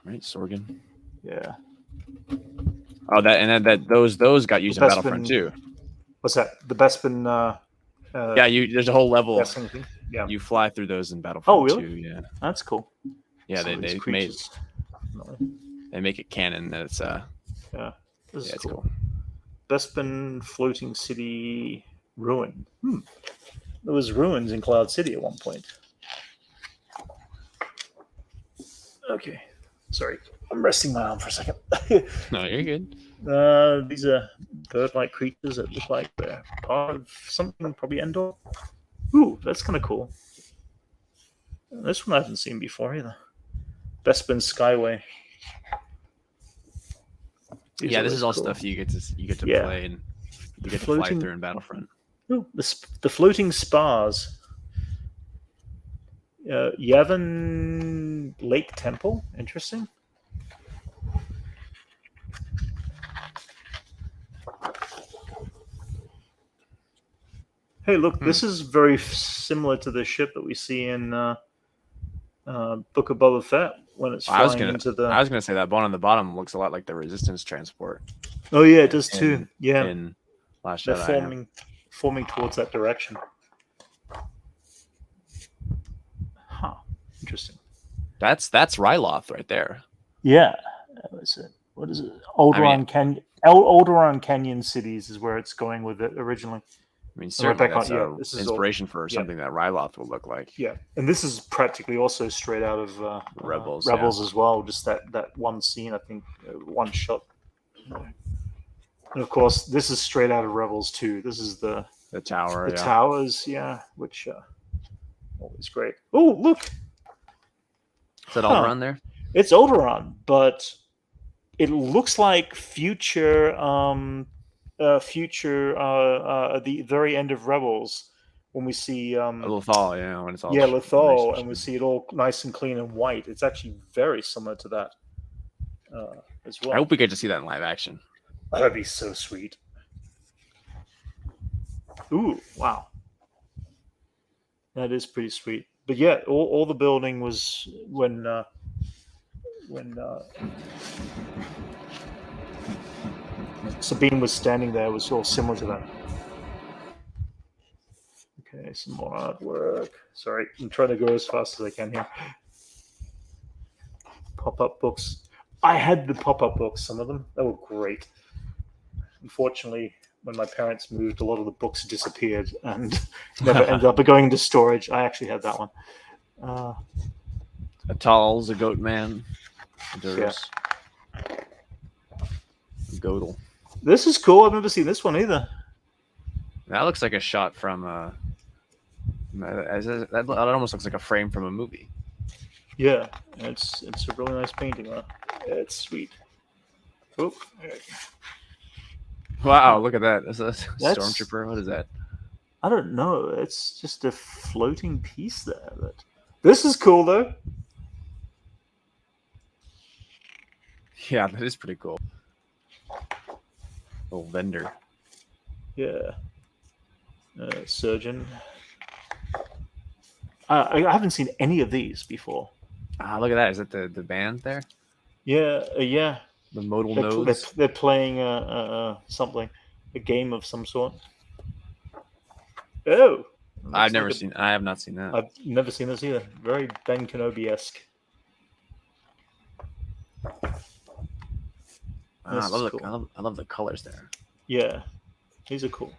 Right? Sorgan. Yeah. Oh, those got used in Battlefront too. What's that? The Bespin Yeah, there's a whole level. Yeah, you fly through those in Battlefront. Oh, really? 2, yeah, that's cool. yeah. Some of these They creatures. make it canon that it's Yeah, this is it's cool. cool. Bespin floating city ruin. There was ruins in Cloud City at one point. Okay, sorry, I'm resting my arm for a second. No, you're good. These are bird-like creatures that look like they're part of something, probably Endor. Ooh, that's kind of cool. This one I haven't seen before either. Bespin Skyway. Yeah, this is all cool stuff you get to play and you get to fly through in Battlefront. Ooh, the floating spars. Yavin Lake Temple. Interesting. Hey, look, this is very similar to the ship that we see in Book of Boba Fett when it's flying into the... I was going to say that bone on the bottom looks a lot like the Resistance transport. Oh, yeah, it does too. Yeah. In Last They're Jedi. forming towards that direction. Huh. Interesting. That's Ryloth right there. Yeah. What is it? Alderaan Canyon Cities is where it's going with it originally. I mean, certainly that's inspiration for something that Ryloth will look like. Yeah, and this is practically also straight out of Rebels as well. Just that one scene, I think, one shot. And of course, this is straight out of Rebels too. This is the tower, towers, which always great. Oh, look! Is that Alderaan there? It's Alderaan, but it looks like future. At the very end of Rebels, when we see Lothal, when it's all Lothal, and we see it all nice and clean and white. It's actually very similar to that as well. I hope we get to see that in live action. That'd be so sweet. Ooh, wow, that is pretty sweet. But yeah, all the building was when Sabine was standing there, was all similar to that. Okay, some more artwork. Sorry, I'm trying to go as fast as I can here. Pop-up books. I had the pop-up books, some of them. They were great. Unfortunately, when my parents moved, a lot of the books disappeared and never ended up going into storage. I actually had that one. Atal's a goat man. Yeah. Godel. This is cool. I've never seen this one either. That looks like a shot from that almost looks like a frame from a movie. Yeah, it's a really nice painting. It's sweet. Oh, wow! Look at that. That's a stormtrooper. What is that? I don't know. It's just a floating piece there. This is cool though. Yeah, that is pretty cool. Little vendor. Yeah. Surgeon. I haven't seen any of these before. Look at that. Is that the band there? Yeah, yeah. The modal nodes. They're playing something, a game of some sort. Oh. I have not seen that. I've never seen this either. Very Ben Kenobi-esque. I love the colors there. Yeah, these are cool.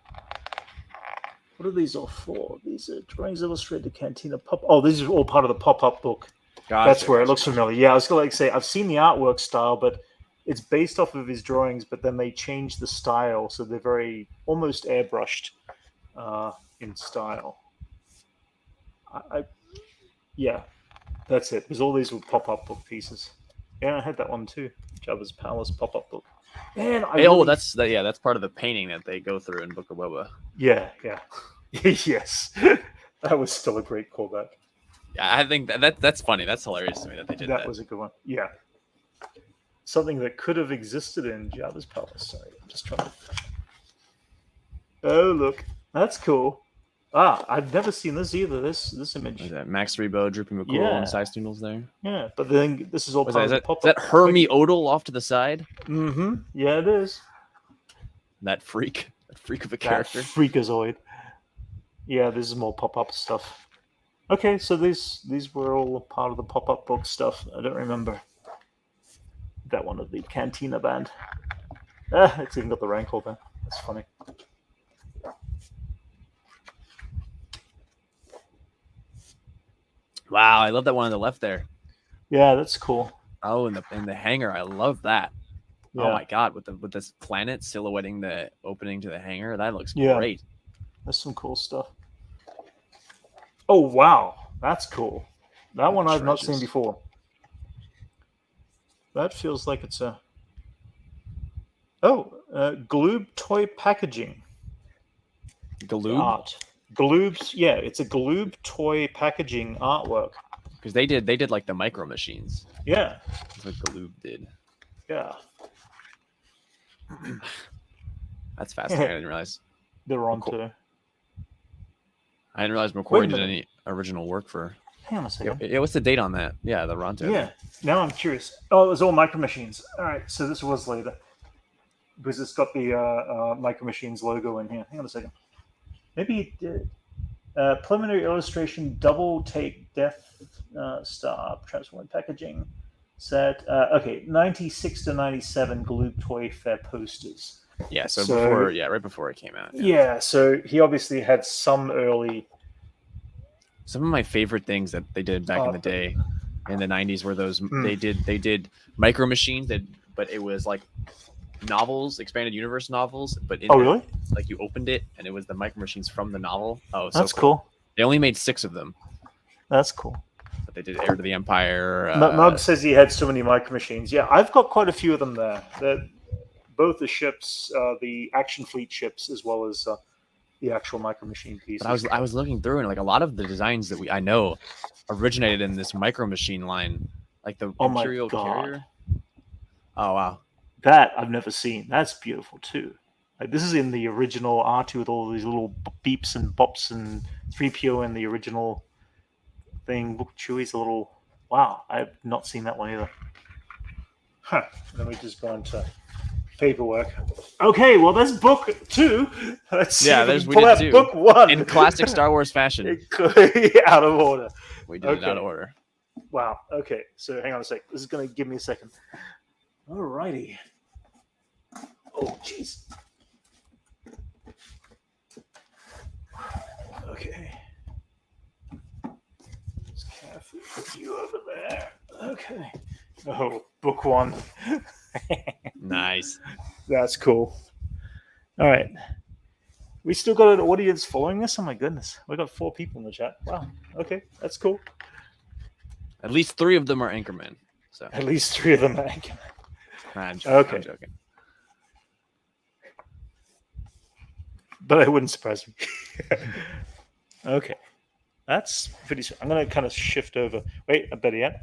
What are these all for? These are drawings illustrated Cantina pop. Oh, these are all part of the pop-up book. Gotcha. That's where it looks familiar. Yeah, I was going to say I've seen the artwork style, but it's based off of his drawings. But then they changed the style, so they're very almost airbrushed in style. Yeah, that's it. Because all these were pop-up book pieces. Yeah, I had that one too. Jabba's Palace pop-up book. Man, that's part of the painting that they go through in Book of Boba. Yeah. Yes. That was still a great callback. Yeah, I think that's funny. That's hilarious to me that they did that. That was a good one. Yeah. Something that could have existed in Jabba's Palace. Sorry, I'm just trying to... Oh, look. That's cool. I've never seen this either, this image. Is that Max Rebo, Droopy McCool, and Size Noodles there? Yeah, but then this is all part of the pop-up. Is that Hermie Odal off to the side? Mm-hmm. Yeah, it is. That freak of a character. Freakazoid. Yeah, this is more pop-up stuff. Okay, so these were all part of the pop-up book stuff. I don't remember that one of the Cantina band. It's even got the Rancor there. That's funny. Wow, I love that one on the left there. Yeah, that's cool. Oh, in the hangar, I love that. Yeah. Oh my god, with this planet silhouetting the opening to the hangar, that looks Yeah. great. That's some cool stuff. Oh wow, that's cool. That one I've not seen before. That feels like it's a Gloob toy packaging. Galoob? Art. Gloob's, yeah, it's a Gloob toy packaging artwork. Because they did like the micro machines. Yeah. That's what Galoob did. Yeah. That's fascinating. I didn't realize. They're on too. I didn't realize McQuarrie did any original work for. Hang on a second. Yeah, what's the date on that? Yeah, the Ronto. Yeah. Now I'm curious. Oh, it was all Micro Machines. All right, so this was later because it's got the Micro Machines logo in here. Hang on a second. Maybe it did. Preliminary illustration, double take Death Star transformed packaging set. Okay, 96 to 97 Gloob Toy Fair posters. Yeah, so before, right before it came out. Yeah, so he obviously had some early. Some of my favorite things that they did back in the day, in the 90s, were those they did Micro Machines, but it was like novels, expanded universe novels. But really? Like you opened it and it was the Micro Machines from the novel. Oh, so that's cool. They only made 6 of them. That's cool. But they did Heir to the Empire. Mug says he had so many Micro Machines. Yeah, I've got quite a few of them there. Both the ships, the Action Fleet ships, as well as the actual Micro Machine pieces. But I was looking through, and like a lot of the designs that I know originated in this Micro Machine line, like the Imperial carrier. Oh wow, that I've never seen. That's beautiful too. Like this is in the original R2 with all these little beeps and bops, and 3PO in the original thing. Look, Chewie's a little. Wow, I've not seen that one either. Huh. Then we just go into paperwork. Okay, well, that's book 2. Let's see. Yeah, we did 2. Book 1 in classic Star Wars fashion. Out of order. We did it out of order. Wow. Okay, so hang on a sec. This is going to give me a second. Alrighty. Oh, jeez. Okay. Just carefully put you over there. Okay. Oh, book 1. Nice. That's cool. All right. We still got an audience following us? Oh my goodness. We got 4 people in the chat. Wow. Okay. That's cool. At least 3 of them are Anchormen. So at least 3 of them are Anchormen. I'm joking. Okay. I'm joking. But it wouldn't surprise me. Okay. That's pretty. I'm going to kind of shift over. Wait, better yet,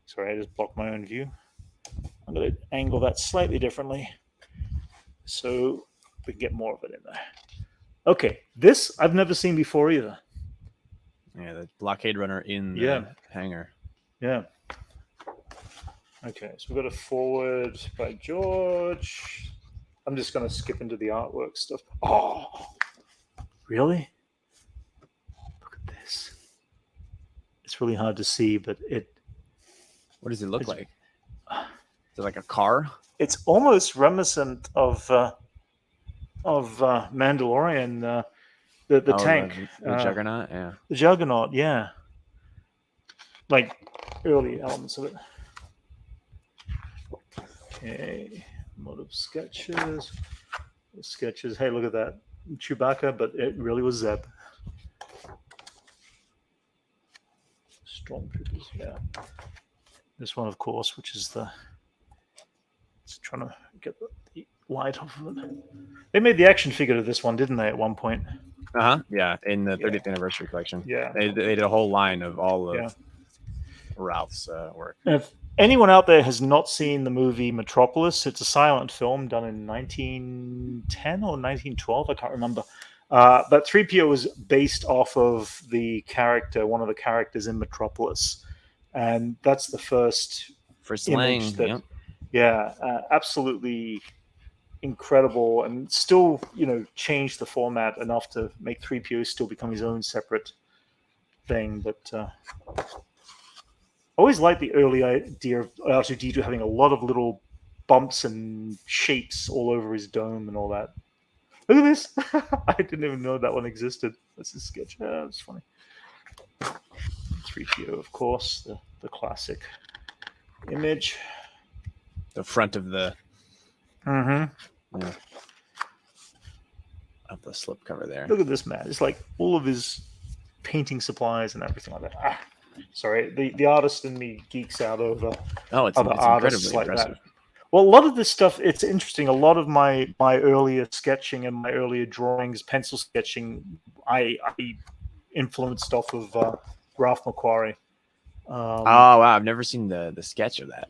sorry, I just blocked my own view. I'm going to angle that slightly differently so we can get more of it in there. Okay, this I've never seen before either. Yeah, the blockade runner in the hangar. Yeah. Okay, so we've got a forward by George. I'm just going to skip into the artwork stuff. Oh, really? Look at this. It's really hard to see, but what does it look like? Is it like a car? It's almost reminiscent of Mandalorian, the tank, the Juggernaut. Yeah, the Juggernaut. Yeah, like early elements of it. Okay, a lot of sketches. Hey, look at that, Chewbacca, but it really was Zeb. Stormtroopers. Yeah. This one, of course, which is it's trying to get the light off of it. They made the action figure of this one, didn't they, at one point? Yeah, in the 30th anniversary collection. Yeah. They did a whole line of all of Ralph's work. If anyone out there has not seen the movie Metropolis, it's a silent film done in 1910 or 1912, I can't remember. But 3PO was based off of one of the characters in Metropolis. And that's the first for slang. Image that, absolutely incredible, and still, changed the format enough to make 3PO still become his own separate thing. But I always liked the early idea of R2-D2 having a lot of little bumps and shapes all over his dome and all that. Look at this! I didn't even know that one existed. That's a sketch. That's funny. 3PO, of course, the classic image. The front of the Mm-hmm. yeah, of the slipcover there. Look at this man. It's like all of his painting supplies and everything like that. Sorry, the artist in me geeks out over it's other artists incredibly like impressive. that. Well, a lot of this stuff, it's interesting. A lot of my earlier sketching and my earlier drawings, pencil sketching, I influenced off of Ralph McQuarrie. Oh wow, I've never seen the sketch of that.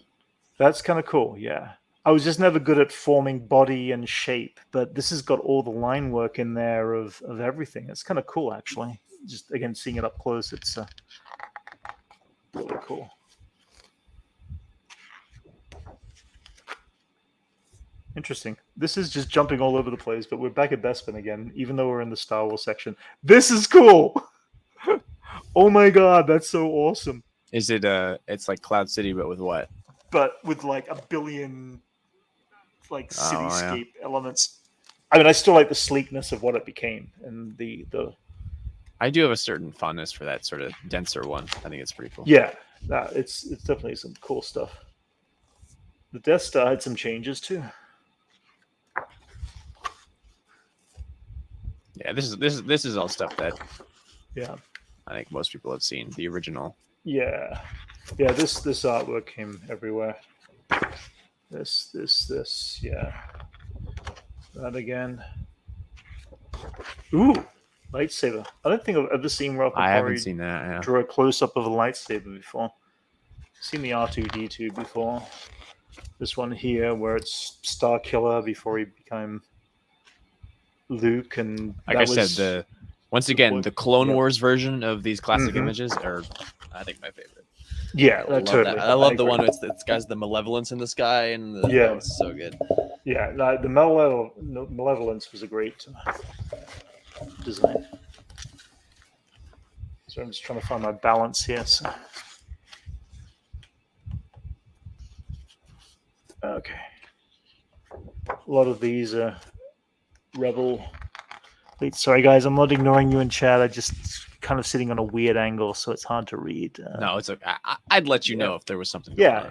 That's kind of cool, yeah. I was just never good at forming body and shape, but this has got all the line work in there of everything. It's kind of cool, actually. Just, again, seeing it up close, it's really cool. Interesting. This is just jumping all over the place, but we're back at Bespin again, even though we're in the Star Wars section. This is cool! Oh my god, that's so awesome. Is it it's like Cloud City, but with what? But with like a billion like cityscape yeah. elements. I mean, I still like the sleekness of what it became, and the I do have a certain fondness for that sort of denser one. I think it's pretty cool. Yeah, it's definitely some cool stuff. The Death Star had some changes too. Yeah, this is all stuff that I think most people have seen. The original. Yeah. This artwork came everywhere. This, yeah. That again. Ooh, lightsaber. I don't think I've ever seen Ralph McQuarrie I haven't seen that. Yeah. draw a close up of a lightsaber before. I've seen the R2-D2 before. This one here, where it's Star Killer before he became Luke, and like I said, once again, the Clone Wars version of these classic images are, I think, my favorite. Yeah, I love totally. that. I love the one with it's guys the malevolence in the sky, and it's so good. Yeah, the malevolence was a great design. So I'm just trying to find my balance here. So. Okay. A lot of these are Rebel. Wait, sorry guys, I'm not ignoring you in chat. I just kind of sitting on a weird angle, so it's hard to read. No, it's okay. I'd let you know if there was something. Yeah.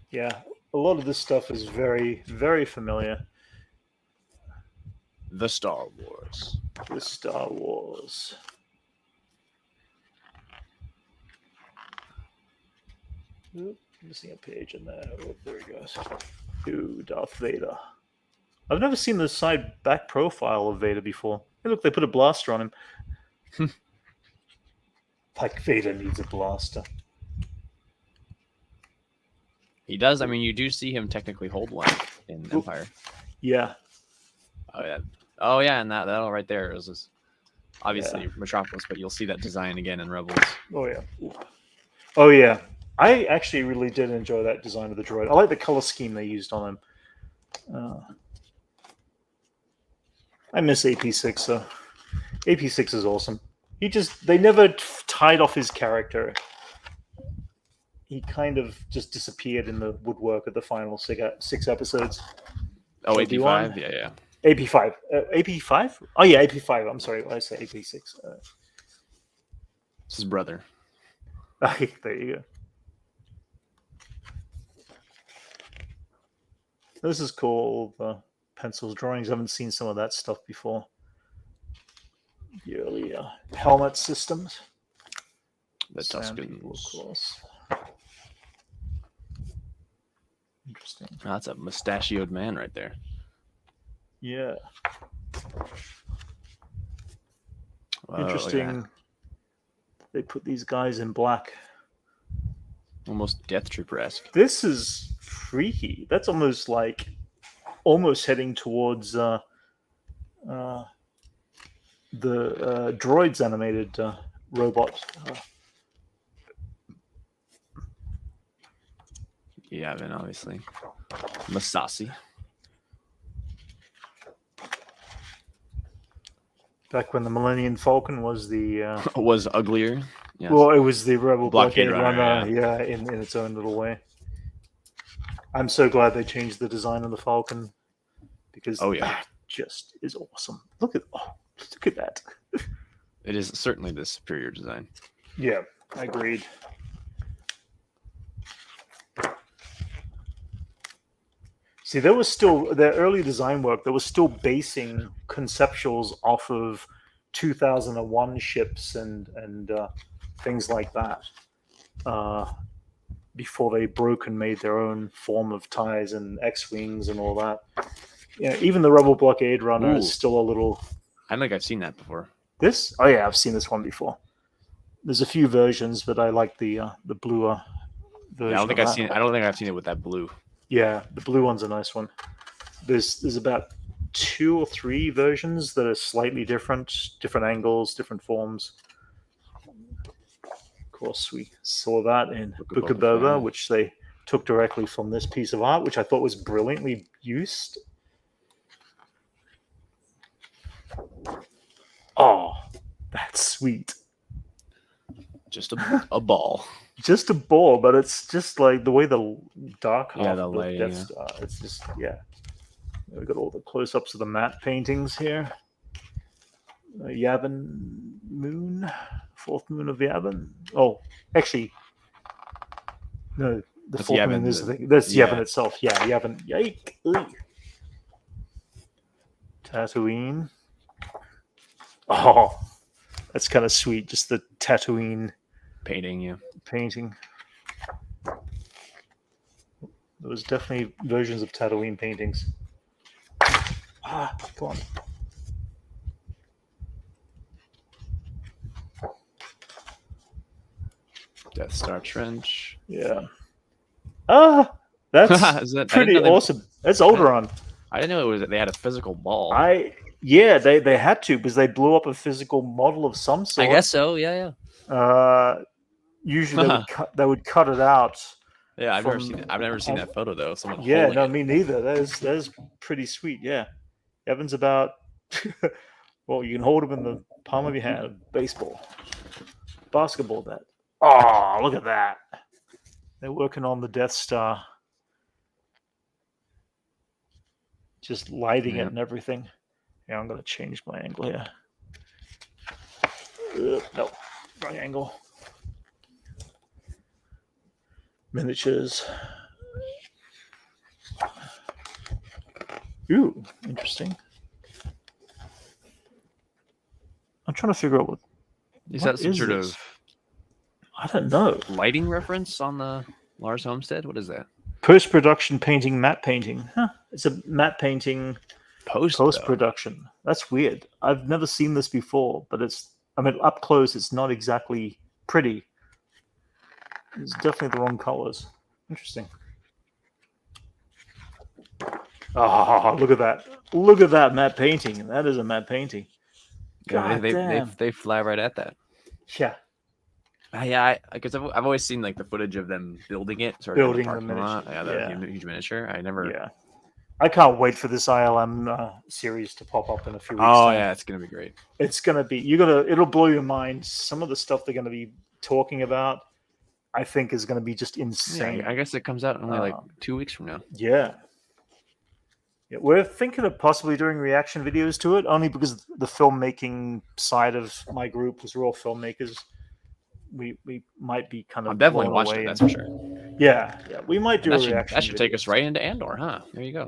Yeah, a lot of this stuff is very, very familiar. The Star Wars. The Star Wars. Oop, missing a page in there. Oh, there he goes. Ooh, Darth Vader. I've never seen the side back profile of Vader before. Hey, look, they put a blaster on him. Like Vader needs a blaster. He does. I mean, you do see him technically hold one in Empire. Yeah. Oh yeah, and that all right there is obviously Metropolis, but you'll see that design again in Rebels. Oh yeah. Oh yeah. I actually really did enjoy that design of the droid. I like the color scheme they used on him. I miss AP6 so. AP6 is awesome. They never tied off his character. He kind of just disappeared in the woodwork of the final 6 episodes. Oh, AP5? Yeah. AP5. AP5? Oh, yeah, AP5. I'm sorry. I say AP6. It's his brother. There you go. This is cool. The pencils, drawings. I haven't seen some of that stuff before. The early helmet systems. The Tuscans. Of course. Interesting. Oh, that's a mustachioed man right there. Yeah. Whoa, interesting. They put these guys in black. Almost Death Trooper-esque. This is freaky. That's almost heading towards the Droid's animated robot Yavin, obviously. Masasi. Back when the Millennium Falcon was the was uglier. Yes. Well, it was the Rebel Blockade Blockade Runner, Runner, yeah, in its own little way. I'm so glad they changed the design of the Falcon because that just is awesome. Look at that. It is certainly the superior design. Yeah, agreed. See, there was still their early design work. There was still basing conceptuals off of 2001 ships and things like that. Before they broke and made their own form of TIEs and X-wings and all that. Yeah, even the Rebel Blockade Runner is still a little. I think I've seen that before. This? Oh yeah, I've seen this one before. There's a few versions, but I like the bluer version. Yeah, I don't think I've seen it. I don't think I've seen it with that blue. Yeah, the blue one's a nice one. There's about 2 or 3 versions that are slightly different angles, different forms. Of course, we saw that in Book of Boba, which they took directly from this piece of art, which I thought was brilliantly used. Oh, that's sweet. Just a ball. Just a ball, but it's just like the way the dark half the of the lighting, Death Star. It's just, We've got all the close-ups of the matte paintings here. Yavin moon, 4th moon of Yavin. Oh, actually, no, the 4th moon is the thing. That's Yavin itself. Yeah, Yavin. Yike. Tatooine. Oh, that's kind of sweet. Just the Tatooine painting. There was definitely versions of Tatooine paintings. Come on. Death Star Trench. Yeah. That's pretty awesome. That's Alderaan. I didn't know they had a physical ball. Yeah, they had to because they blew up a physical model of some sort. I guess so. Yeah. Usually they would cut it out. Yeah, I've never seen it. I've never seen that photo though. Me neither. That is pretty sweet. Yeah, Evan's about. Well, you can hold him in the palm of your hand. Baseball, basketball bat. Oh, look at that! They're working on the Death Star, just lighting it and everything. Yeah, I'm gonna change my angle here. No, wrong angle. Miniatures. Ooh, interesting. I'm trying to figure out what is that some sort of I don't know. Lighting reference on the Lars Homestead? What is that? Post-production painting, matte painting. Huh. It's a matte painting post-production. That's weird. I've never seen this before, but up close, it's not exactly pretty. It's definitely the wrong colors. Interesting. Oh, look at that. Look at that matte painting. That is a matte painting. God damn. They fly right at that. Yeah. Yeah, because I've always seen like the footage of them building it. Building the miniature. The huge miniature. I can't wait for this ILM series to pop up in a few weeks. Oh, yeah, it's going to be great. It's going to be, it'll blow your mind. Some of the stuff they're going to be talking about, I think, is going to be just insane. Yeah, I guess it comes out only like 2 weeks from now. Yeah. We're thinking of possibly doing reaction videos to it, only because the filmmaking side of my group, because we're all filmmakers, we might be kind of. I'm definitely watching it, that's for sure. Yeah, we might do a reaction. That should take us right into Andor, huh? There you go.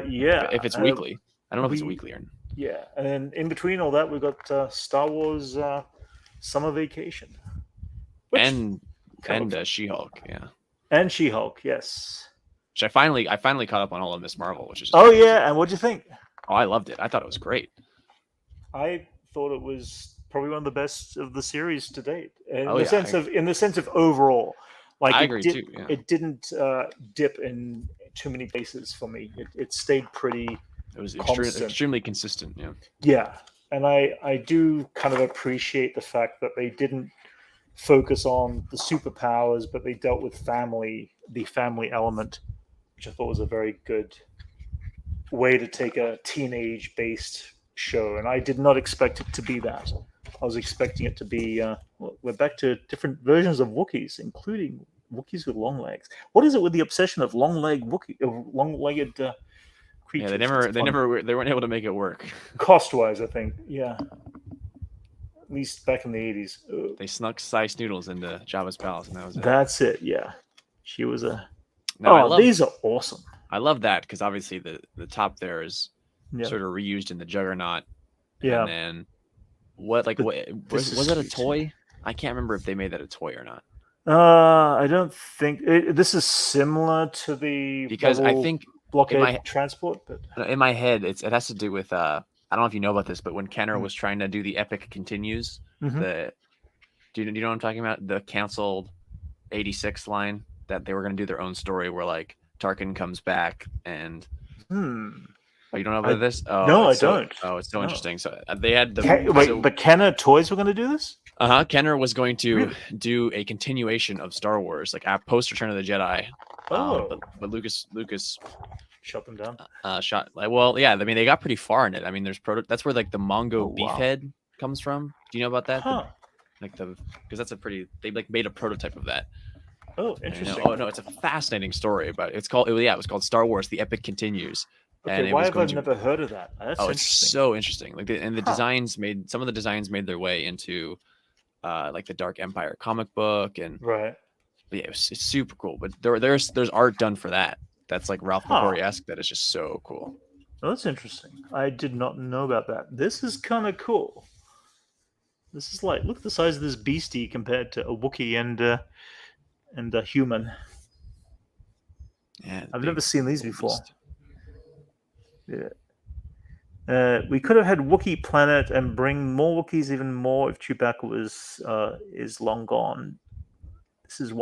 Yeah. If it's weekly, I don't know if it's weekly or not. Yeah, and then in between all that, we've got Star Wars Summer Vacation, and She-Hulk, yeah, and She-Hulk, yes. Which I finally caught up on all of Miss Marvel, which is and what'd you think? Oh, I loved it. I thought it was great. I thought it was probably one of the best of the series to date, in the sense of overall. Like I agree too. Yeah. It didn't dip in too many places for me. It stayed pretty. It was extremely consistent. Yeah. Yeah, and I do kind of appreciate the fact that they didn't focus on the superpowers, but they dealt with the family element, which I thought was a very good way to take a teenage-based show. And I did not expect it to be that. I was expecting it to be. Well, we're back to different versions of Wookiees, including Wookiees with long legs. What is it with the obsession of long-legged long-legged creatures? Yeah, they weren't able to make it work. Cost-wise, I think. Yeah. At least back in the 80s. They snuck Sice Noodles into Jabba's palace, and that was it. That's it. Yeah, she was a. Now, these are awesome. I love that because obviously the top there is Yeah. sort of reused in the Juggernaut. Yeah. And then was that a toy? I can't remember if they made that a toy or not. I don't think this is similar to the because I think blockade transport, but in my head it has to do with I don't know if you know about this, but when Kenner was trying to do the Epic Continues, do you know what I'm talking about? The canceled 86 line that they were going to do their own story where like Tarkin comes back and Oh, you don't know about this? Oh, no, I don't. Oh, it's so interesting. So they had the but Kenner Toys were going to do this? Kenner was going to do a continuation of Star Wars, like post Return of the Jedi. But Lucas shut them down. Well, yeah. I mean, they got pretty far in it. I mean, that's where like the Mongo beef head comes from. Do you know about that? Because that's they like made a prototype of that. Oh, interesting. Oh no, it's a fascinating story about it. It was called Star Wars: The Epic Continues. Okay, why have I never heard of that? That's it's so interesting. Like the designs some of the designs made their way into like the Dark Empire comic book and right. But yeah, it's super cool. But there's art done for that. That's like Ralph McQuarrie-esque. That is just so cool. Oh, that's interesting. I did not know about that. This is kind of cool. This is like, look at the size of this beastie compared to a Wookiee and a human. Yeah, I've never seen these before. Yeah. We could have had Wookiee Planet and bring more Wookiees, even more if Chewbacca is long gone. This is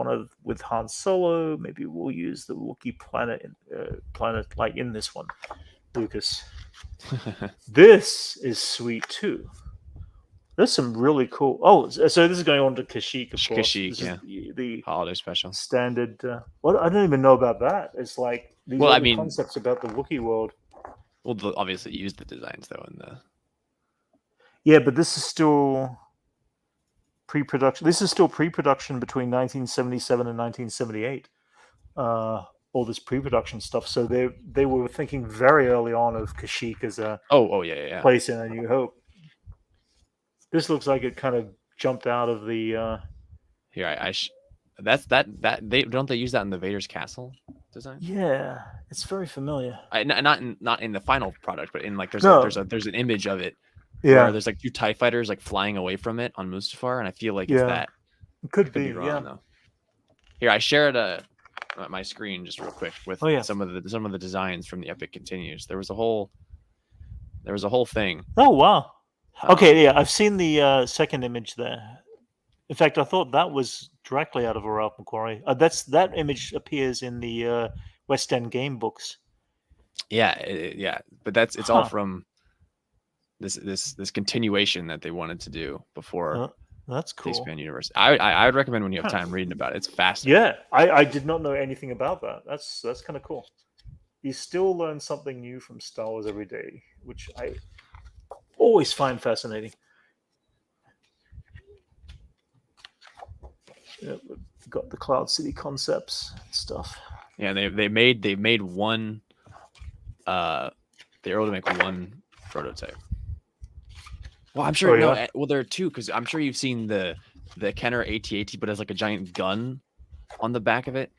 with Han Solo. Maybe we'll use the Wookiee Planet like in this one, Lucas. This is sweet too. There's some really cool. Oh, so this is going on to Kashyyyk, of course. Kashyyyk, the holiday special. Standard. I don't even know about that. It's like these concepts about the Wookiee world. Well, obviously use the designs though in the. Yeah, but this is still pre-production. This is still pre-production between 1977 and 1978. All this pre-production stuff. So they were thinking very early on of Kashyyyk as a place in A New Hope. This looks like it kind of jumped out of the. Here, that's they don't use that in the Vader's castle design. Yeah, it's very familiar. Not in the final product, but in like there's an image of it. Yeah, where there's like two TIE fighters like flying away from it on Mustafar, and I feel like it's that. It could be wrong, though. Here, I shared my screen just real quick with some of the designs from the Epic Continues. There was a whole thing. Oh wow. Okay, yeah, I've seen the second image there. In fact, I thought that was directly out of a Ralph McQuarrie. That image appears in the West End game books. Yeah, but it's all from this continuation that they wanted to do before. That's cool. The Expand Universe. I would recommend when you have time reading about it. It's fascinating. Yeah, I did not know anything about that. That's kind of cool. You still learn something new from Star Wars every day, which I always find fascinating. Yeah, we've got the Cloud City concepts and stuff. Yeah, they made one. They were able to make one prototype. Well, I'm sure. Well, there are two because I'm sure you've seen the Kenner AT-AT, but has like a giant gun on the back of it.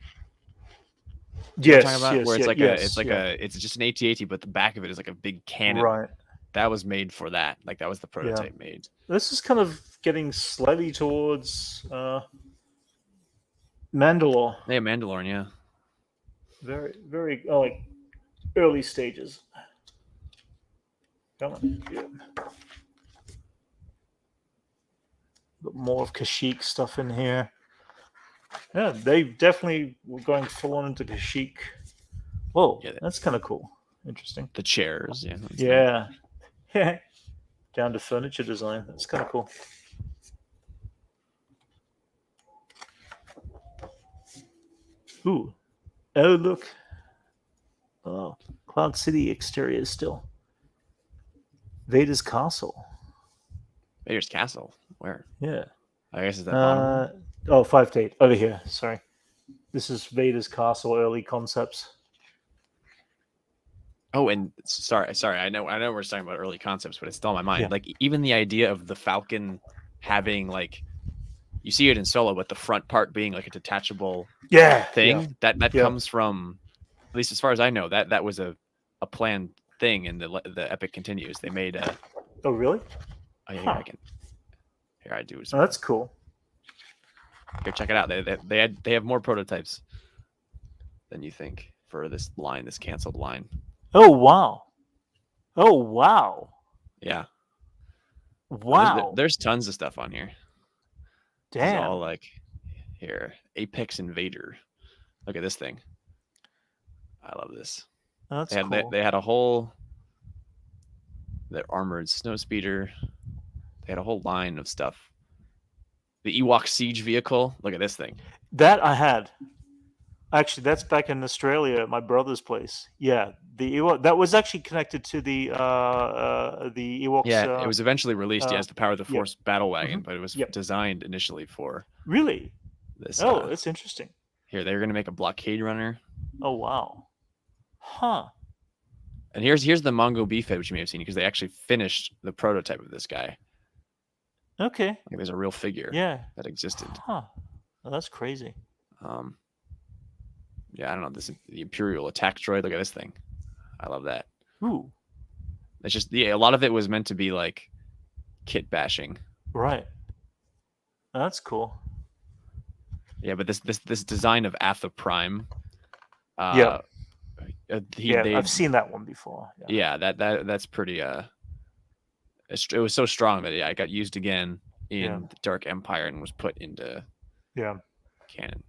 Yes, where it's just an AT-AT, but the back of it is like a big cannon. Right. That was made for that. Like that was the prototype made. This is kind of getting slightly towards Mandalore. Yeah, Mandalorian. Yeah. Very, very like early stages. Come on. Yeah. Got more of Kashyyyk stuff in here. Yeah, they definitely were going full on into Kashyyyk. Whoa, that's kind of cool. Interesting. The chairs, yeah. Down to furniture design. That's kind of cool. Ooh. Oh, look. Oh, Cloud City exterior still. Vader's castle. Vader's castle. Where? Yeah. I guess it's that bottom one. Oh, 5 to 8. Over here. Sorry. This is Vader's castle early concepts. Oh, and sorry. I know we're talking about early concepts, but it's still on my mind. Yeah. Like even the idea of the Falcon having like, you see it in Solo, but the front part being like a detachable thing that comes from, at least as far as I know, that was a planned thing in the Epic Continues. They made a. Oh, really? Oh, yeah, I can. Here I do. Oh, that's cool. Here, check it out. They have more prototypes than you think for this canceled line. Oh wow! Oh wow! Yeah. Wow. There's tons of stuff on here. Damn. It's all like here, Apex Invader. Look at this thing. I love this. That's cool. They had a whole their armored snowspeeder. They had a whole line of stuff. The Ewok siege vehicle. Look at this thing. That I had. Actually, that's back in Australia at my brother's place. Yeah, the Ewok that was actually connected to the Ewoks. Yeah, it was eventually released as the Power of the Force battle wagon, but it was designed initially for this. Oh, it's interesting. Here, they're going to make a blockade runner. Oh wow, huh? And here's the Mongo beef head, which you may have seen because they actually finished the prototype of this guy. Okay, like there's a real figure. That existed. Huh? Oh, that's crazy. Yeah, I don't know. This is the Imperial attack droid. Look at this thing. I love that. Ooh. It's just a lot of it was meant to be like kit bashing. Right. That's cool. Yeah, but this design of Atha Prime. I've seen that one before. Yeah, that's pretty. It was so strong that it got used again in the Dark Empire and was put into canon.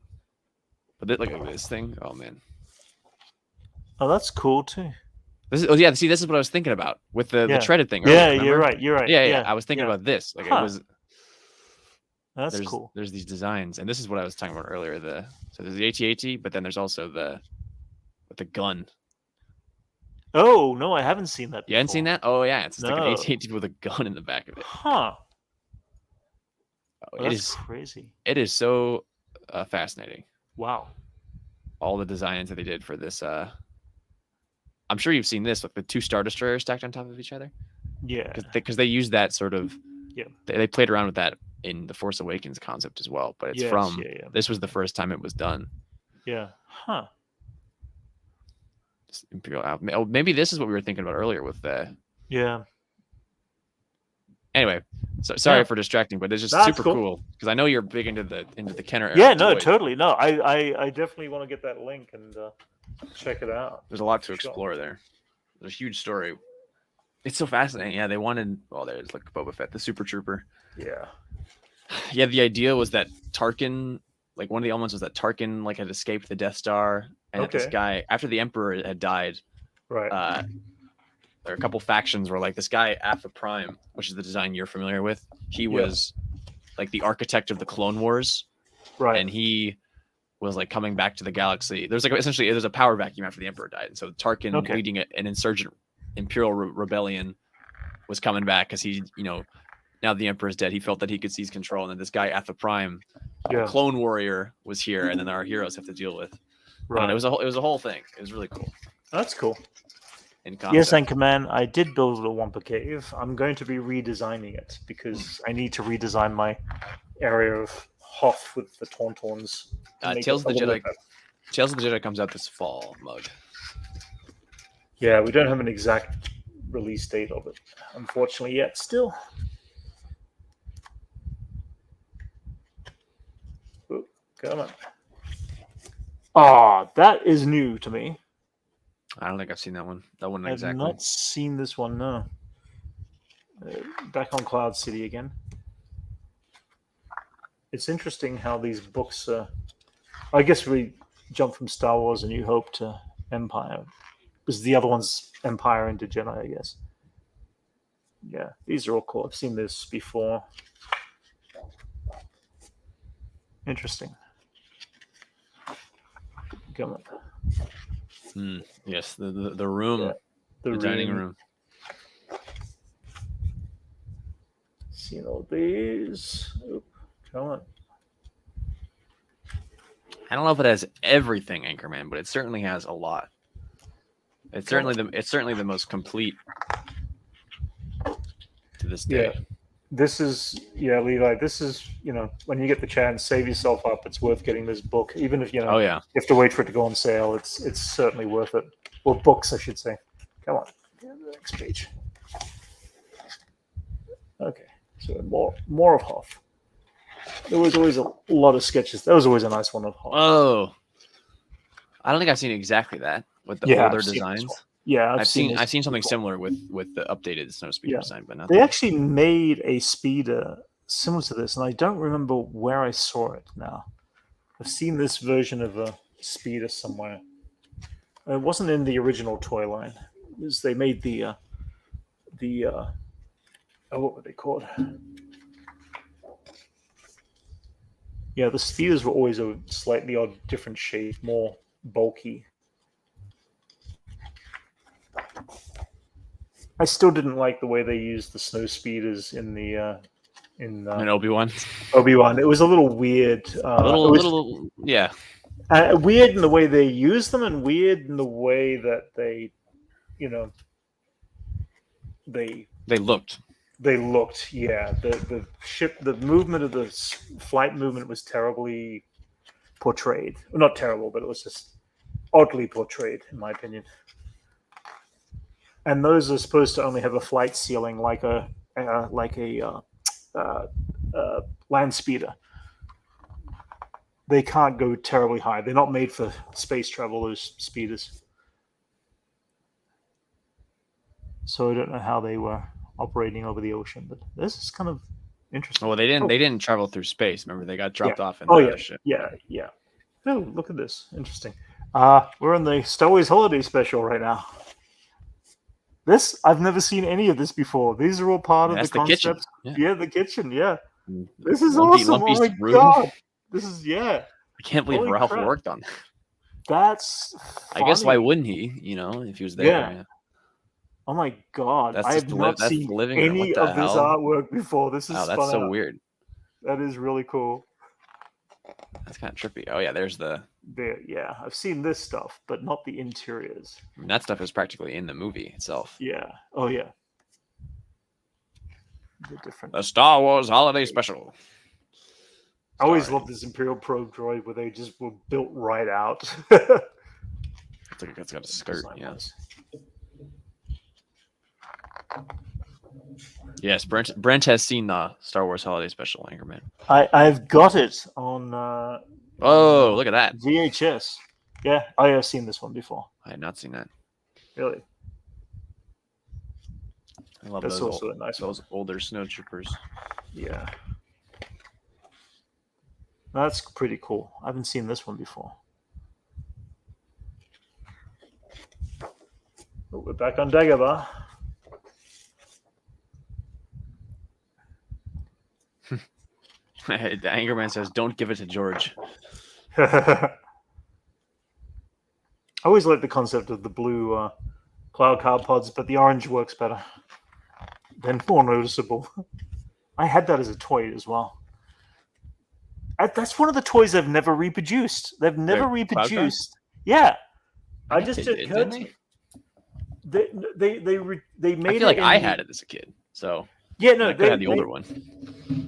But look at this thing. Oh man. Oh, that's cool too. This is what I was thinking about with the treaded thing. Yeah, you're right. Yeah. I was thinking about this. Like it was. That's cool. There's these designs, and this is what I was talking about earlier. So there's the AT-AT, but then there's also with the gun. Oh no, I haven't seen that. You haven't seen that? Oh yeah, it's like an AT-AT with a gun in the back of it. Huh. Oh, that's crazy. It is so fascinating. Wow. All the designs that they did for this. I'm sure you've seen this, like the 2 Star Destroyers stacked on top of each other. Yeah. Because they used that sort of. Yeah. They played around with that in the Force Awakens concept as well, but it's this was the first time it was done. Yeah. Huh. Imperial. Maybe this is what we were thinking about earlier with the. Yeah. Anyway, so sorry for distracting, but it's just super cool because I know you're big into the Kenner era. Yeah, no, totally. No, I definitely want to get that link and check it out. There's a lot to explore there. There's a huge story. It's so fascinating. Yeah, they wanted. Oh, there's like Boba Fett, the Super Trooper. Yeah. Yeah, the idea was that Tarkin, like one of the elements was that Tarkin like had escaped the Death Star, and that this guy, after the Emperor had died, right. There are a couple factions where like this guy Atha Prime, which is the design you're familiar with, he was like the architect of the Clone Wars, right? And he was like coming back to the galaxy. There's like essentially there's a power vacuum after the Emperor died, and so Tarkin leading an insurgent Imperial rebellion was coming back because he, now the Emperor's dead, he felt that he could seize control, and then this guy Atha Prime, Clone Warrior, was here, and then our heroes have to deal with. Right. It was a whole thing. It was really cool. That's cool. Yes, Anchorman, I did build a Wampa Cave. I'm going to be redesigning it because I need to redesign my area of Hoth with the Tauntauns. Tales of the Jedi comes out this fall, Mug. Yeah, we don't have an exact release date of it, unfortunately, yet still. Ooh, come on. Ah, that is new to me. I don't think I've seen that one. That one exactly. I've not seen this one, no. Back on Cloud City again. It's interesting how these books... I guess we jump from Star Wars A New Hope to Empire. Because the other one's Empire into Jedi, I guess. Yeah, these are all cool. I've seen this before. Interesting. Come on. Yes, the room, Yeah, the dining room. Seen all these. Oop, come on. I don't know if it has everything, Anchorman, but it certainly has a lot. It's certainly the most complete to this day. Yeah. This is Levi. This is when you get the chance, save yourself up. It's worth getting this book, even if you have to wait for it to go on sale. It's certainly worth it. Or books, I should say. Come on, go to the next page. Okay, so more of Hoth. There was always a lot of sketches. That was always a nice one of Hoth. Oh, I don't think I've seen exactly that with the older designs. Yeah, I've seen something similar with the updated Snowspeeder design, but not. They actually made a speeder similar to this, and I don't remember where I saw it now. I've seen this version of a speeder somewhere. It wasn't in the original toy line. They made the what were they called? Yeah, the speeders were always a slightly odd, different shape, more bulky. I still didn't like the way they used the snow speeders in the in Obi-Wan. Obi-Wan, it was a little weird. Yeah. Weird in the way they used them, and weird in the way that they looked. They looked, yeah. The movement of the flight movement was terribly portrayed. Well, not terrible, but it was just oddly portrayed, in my opinion. And those are supposed to only have a flight ceiling like a land speeder. They can't go terribly high. They're not made for space travel, those speeders. So I don't know how they were operating over the ocean, but this is kind of interesting. Well, they didn't travel through space. Remember, they got dropped off in the ship. Yeah. Oh, look at this. Interesting. We're in the Star Wars Holiday Special right now. This, I've never seen any of this before. These are all part of the concept. The kitchen. Yeah. This is awesome. Oh my god. This is I can't believe Ralph worked on that. That's funny. I guess why wouldn't he? If he was there. Yeah. Oh my god. I have not seen any of this artwork before. This is that's so weird. That is really cool. That's kind of trippy. Oh yeah, there's yeah, I've seen this stuff, but not the interiors. I mean, that stuff is practically in the movie itself. Yeah. Oh yeah. The Star Wars Holiday Special. I always loved this Imperial probe droid where they just were built right out. It's got a skirt. Yes. Yes, Brent has seen the Star Wars Holiday Special, Anchorman. I've got it on. Look at that VHS. Yeah, I have seen this one before. I had not seen that. Really? I love That's those also a nice those older snowtroopers. Yeah. That's pretty cool. I haven't seen this one before. Oh, we're back on Dagobah. The Angerman says, "Don't give it to George." I always like the concept of the blue cloud car pods, but the orange works better. Then more noticeable. I had that as a toy as well. That's one of the toys I've never reproduced. They've never reproduced. Yeah, I just occurred to me. They made. I feel like I had it as a kid, so yeah, no, they had the older one.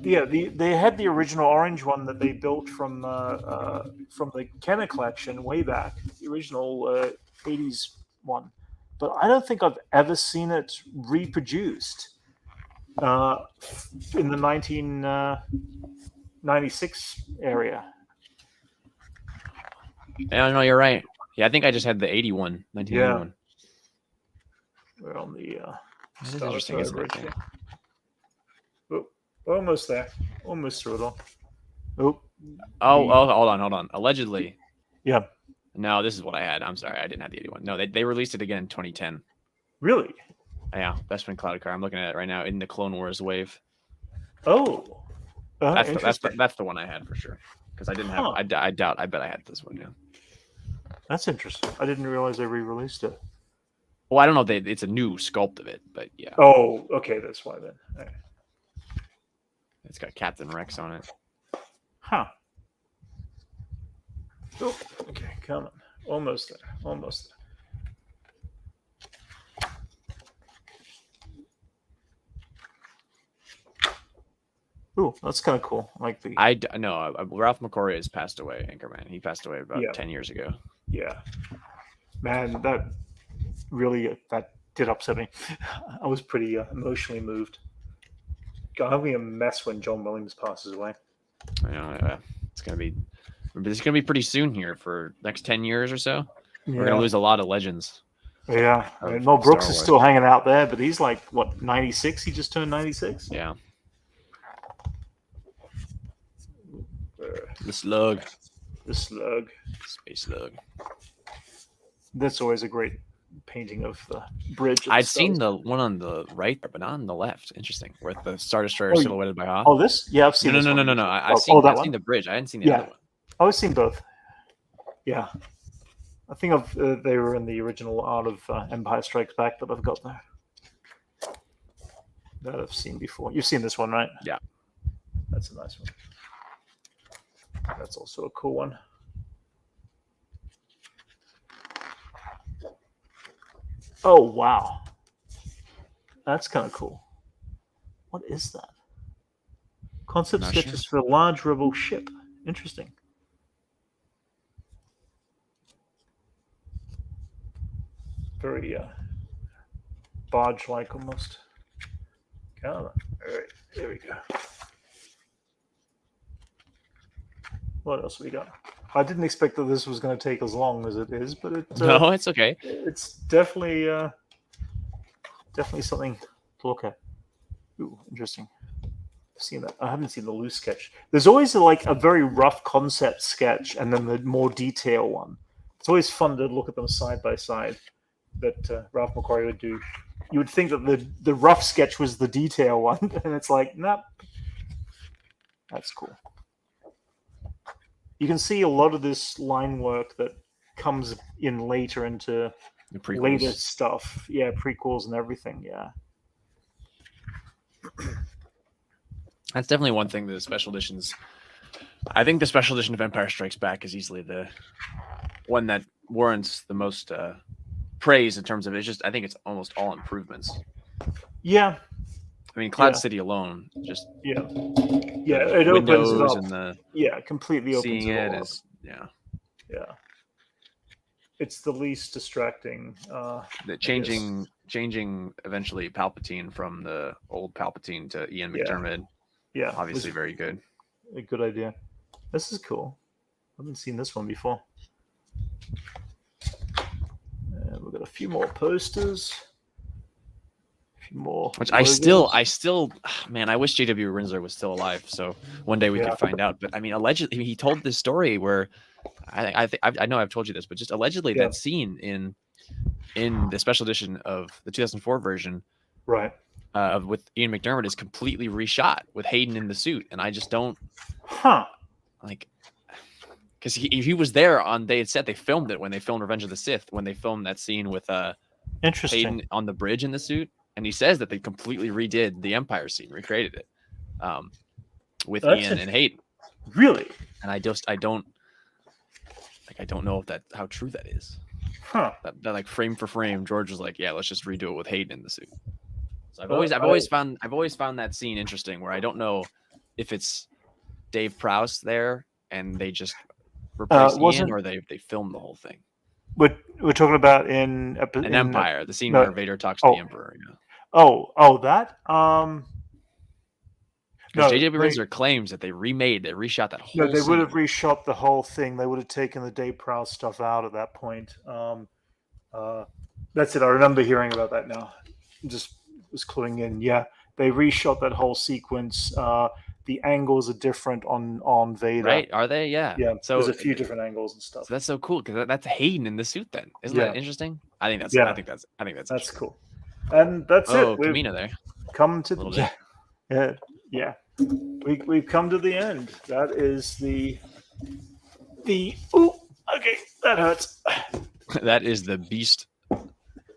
Yeah, they had the original orange one that they built from the Kenner collection way back, the original '80s one. But I don't think I've ever seen it reproduced in the 1996 area. Yeah, no, you're right. Yeah, I think I just had the 1981. Yeah. We're on the this is interesting, isn't it? Oh, almost there. Almost through it all. Hold on. Allegedly. Yeah. No, this is what I had. I'm sorry, I didn't have the 81. No, they released it again in 2010. Really? Yeah, Bespin Cloud Car. I'm looking at it right now in the Clone Wars wave. Oh. That's the one I had for sure. Because I didn't have. I bet I had this one. Yeah. That's interesting. I didn't realize they re-released it. Well, I don't know if it's a new sculpt of it, but yeah. Oh, okay, that's why then. Right. It's got Captain Rex on it. Huh. Oh, okay, come on. Almost there. Almost there. Ooh, that's kind of cool. Like the Ralph McQuarrie has passed away. Anchorman. He passed away about 10 years ago. Yeah, man, that really did upset me. I was pretty emotionally moved. God, it'll be a mess when John Williams passes away. I know. It's gonna be pretty soon here for next 10 years or so. Yeah. We're gonna lose a lot of legends. Yeah, Mel Brooks is still hanging out there, but he's like what, 96? He just turned 96. Yeah. The slug. Space slug. That's always a great painting of the bridge. I'd seen the one on the right, but not on the left. Interesting, where the Star Destroyer silhouetted by Hoth. Oh, this? Yeah, I've seen this. No. I've seen the bridge. I hadn't seen the other one. I've seen both. Yeah. I think they were in the original art of Empire Strikes Back that I've got there. That I've seen before. You've seen this one, right? Yeah. That's a nice one. That's also a cool one. Oh, wow. That's kind of cool. What is that? Concept sketches for a large rebel ship. Interesting. Very barge-like almost. All right, there we go. What else we got? I didn't expect that this was going to take as long as it is, but no, it's okay. It's definitely something to look at. Ooh, interesting. I've seen that. I haven't seen the loose sketch. There's always like a very rough concept sketch, and then the more detailed one. It's always fun to look at them side by side. That Ralph McQuarrie would do. You would think that the rough sketch was the detail one, and it's like, nope. That's cool. You can see a lot of this line work that comes in later into the later stuff. Yeah, prequels and everything. Yeah. That's definitely one thing that the special editions. I think the special edition of Empire Strikes Back is easily the one that warrants the most praise in terms of it's just. I think it's almost all improvements. Yeah. I mean, Cloud City alone, just it opens it up. And completely opens seeing it it up. Is It's the least distracting. The changing eventually Palpatine from the old Palpatine to Ian McDiarmid. Yeah, obviously very good. A good idea. This is cool. I haven't seen this one before. And we've got a few more posters. More which logos. I still man, I wish JW Rinsler was still alive so one day we could find out. But I mean, allegedly he told this story where I know I've told you this, but just allegedly that scene in the special edition of the 2004 version, right, with Ian McDiarmid is completely reshot with Hayden in the suit, and I just don't like, because he was there on, they had said they filmed it when they filmed Revenge of the Sith, when they filmed that scene with Hayden on the bridge in the suit. And he says that they completely redid the Empire scene, recreated it with Ian and Hayden. Really? And I don't know if how true that is. That like frame for frame, George was like, yeah, let's just redo it with Hayden in the suit. So I've always found that scene interesting, where I don't know if it's Dave Prowse there and they just replaced Ian, or they filmed the whole thing. We're talking about in Empire, the scene where Vader talks to the Emperor. Yeah. That. Because JJ Rinsler claims that they reshot that whole. No, they scene. would have reshot the whole thing. They would have taken the Dave Prowse stuff out at that point. That's it. I remember hearing about that now. Just was cluing in. Yeah, they reshot that whole sequence. The angles are different on Vader. Right? Are they? Yeah. Yeah. So there's a few different angles and stuff. So that's so cool, because that's Hayden in the suit. Then isn't that interesting? I think that's cool. And that's it. Kamina there. Come to the We've come to the end. That is the Okay, that hurts. That is the beast.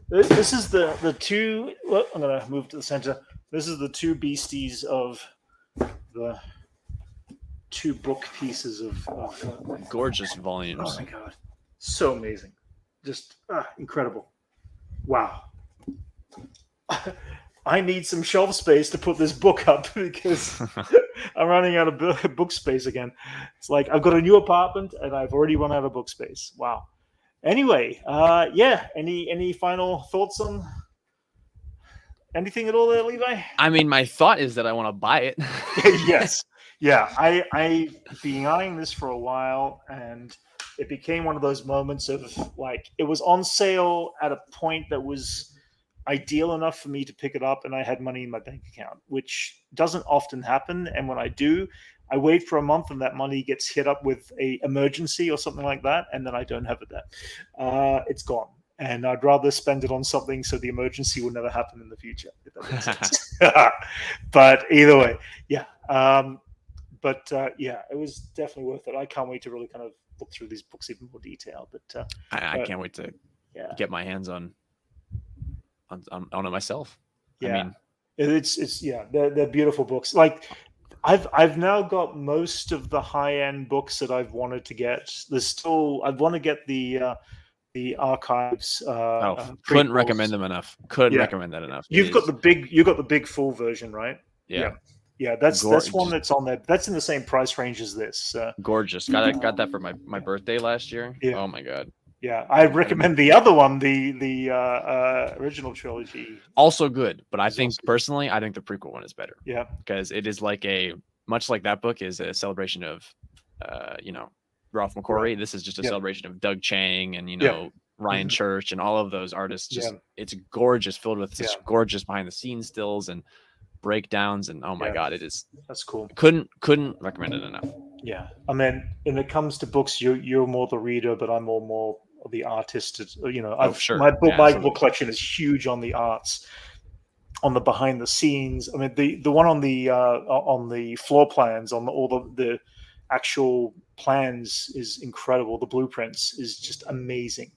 This is the two. Well, I'm gonna move to the center. This is the two beasties of the two book pieces of Gorgeous oh volumes. my god, so amazing, just incredible. Wow. I need some shelf space to put this book up because I'm running out of book space again. It's like I've got a new apartment and I've already run out of book space. Wow. Anyway, yeah. Any final thoughts on anything at all there, Levi? I mean, my thought is that I want to buy it. Yes. Yeah. I've been eyeing this for a while, and it became one of those moments of like it was on sale at a point that was ideal enough for me to pick it up, and I had money in my bank account, which doesn't often happen. And when I do, I wait for a month and that money gets hit up with a emergency or something like that, and then I don't have it then. It's gone. And I'd rather spend it on something so the emergency will never happen in the future, if that makes sense. But either way, yeah. Yeah, it was definitely worth it. I can't wait to really kind of look through these books even more detail. But I can't wait to get my hands on it myself. Yeah, I mean, it's yeah, they're beautiful books. Like I've now got most of the high end books that I've wanted to get. There's still I want to get the archives. Couldn't recommend them enough. Couldn't Yeah. recommend that enough. You've got the big full version, right? Yeah. Yeah, that's one that's on there. That's in the same price range as this. Gorgeous. Got that for my birthday last year. Yeah. Oh my god. Yeah, I recommend the other one, the original trilogy. Also good, but I think also personally, I think the prequel one is better. Yeah, because it is like much like that book is a celebration of, Ralph McQuarrie. Right. This is just a celebration of Doug Chang and Ryan Church and all of those artists. Just it's gorgeous, filled with just gorgeous behind the scenes stills and breakdowns, and oh my god, that's cool. Couldn't recommend it enough. Yeah, I mean, when it comes to books, you're more the reader, but I'm more the artist. Sure. My book collection is huge on the arts, on the behind the scenes. I mean, the one on the floor plans, on all the actual plans is incredible. The blueprints is just amazing,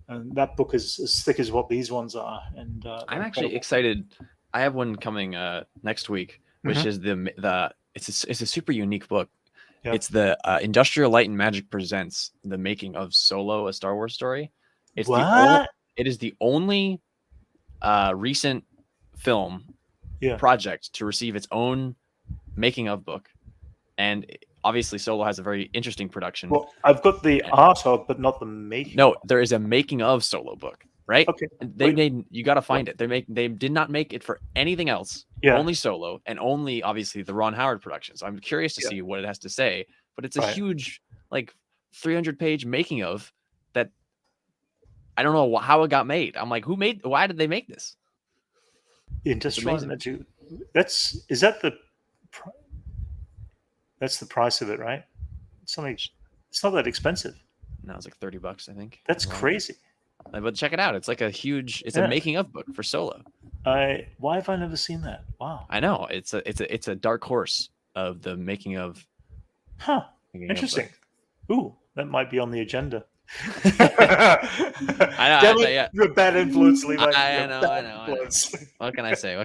and that book is as thick as what these ones are. And I'm actually excited. I have one coming next week, which is it's a super unique book. Yep. It's the Industrial Light and Magic presents the making of Solo, a Star Wars story. It is the only recent film project to receive its own making of book, and obviously Solo has a very interesting production. Well, I've got the art of, but not the making. No, there is a making of Solo book, right? Okay. You got to find it. They did not make it for anything else. Yeah. Only Solo, and only obviously the Ron Howard production. So I'm curious to see what it has to say. But it's a huge, like 300-page making of that. I don't know how it got made. I'm like, why did they make this? Industrial. That's the price of it, right? It's not that expensive. No, it's like $30, I think. That's crazy. But check it out. It's like a making of book for Solo. Why have I never seen that? Wow. I know. It's a dark horse of the making of. Huh. Interesting. Ooh, that might be on the agenda. I know. You're a bad influence, Levi. I know. What can I say?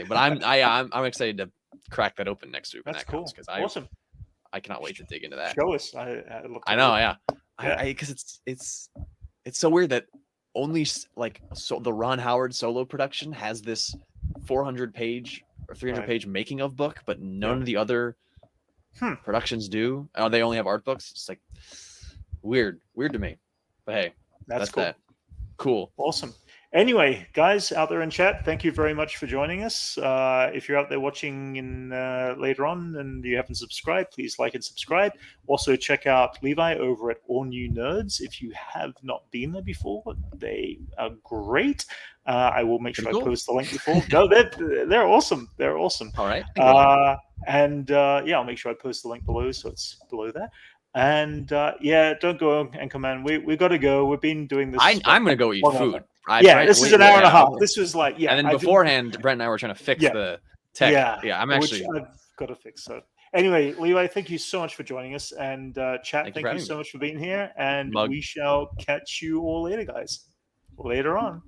But I'm excited to crack that open next week. That's cool. Awesome. I cannot wait to dig into that. Show us. I know. Yeah. Because it's so weird that only the Ron Howard Solo production has this 400-page or 300-page making of book, but none of the other productions do. They only have art books. It's like weird to me. But hey, that's cool. Cool. Awesome. Anyway, guys out there in chat, thank you very much for joining us. If you're out there watching later on and you haven't subscribed, please like and subscribe. Also, check out Levi over at All New Nerds. If you have not been there before, they are great. I will make sure I post the link before. No, they're awesome. They're awesome. All right. I'll make sure I post the link below, so it's below there. And don't go and command. We got to go. We've been doing this. I'm going to go eat food. This is an hour and a half. This was like, And then beforehand, Brent and I were trying to fix the tech. Yeah, I'm actually. Which I've got to fix. So Anyway, Levi, thank you so much for joining us, and chat, thank you so much for being here, and we shall catch you all later, guys. Later on.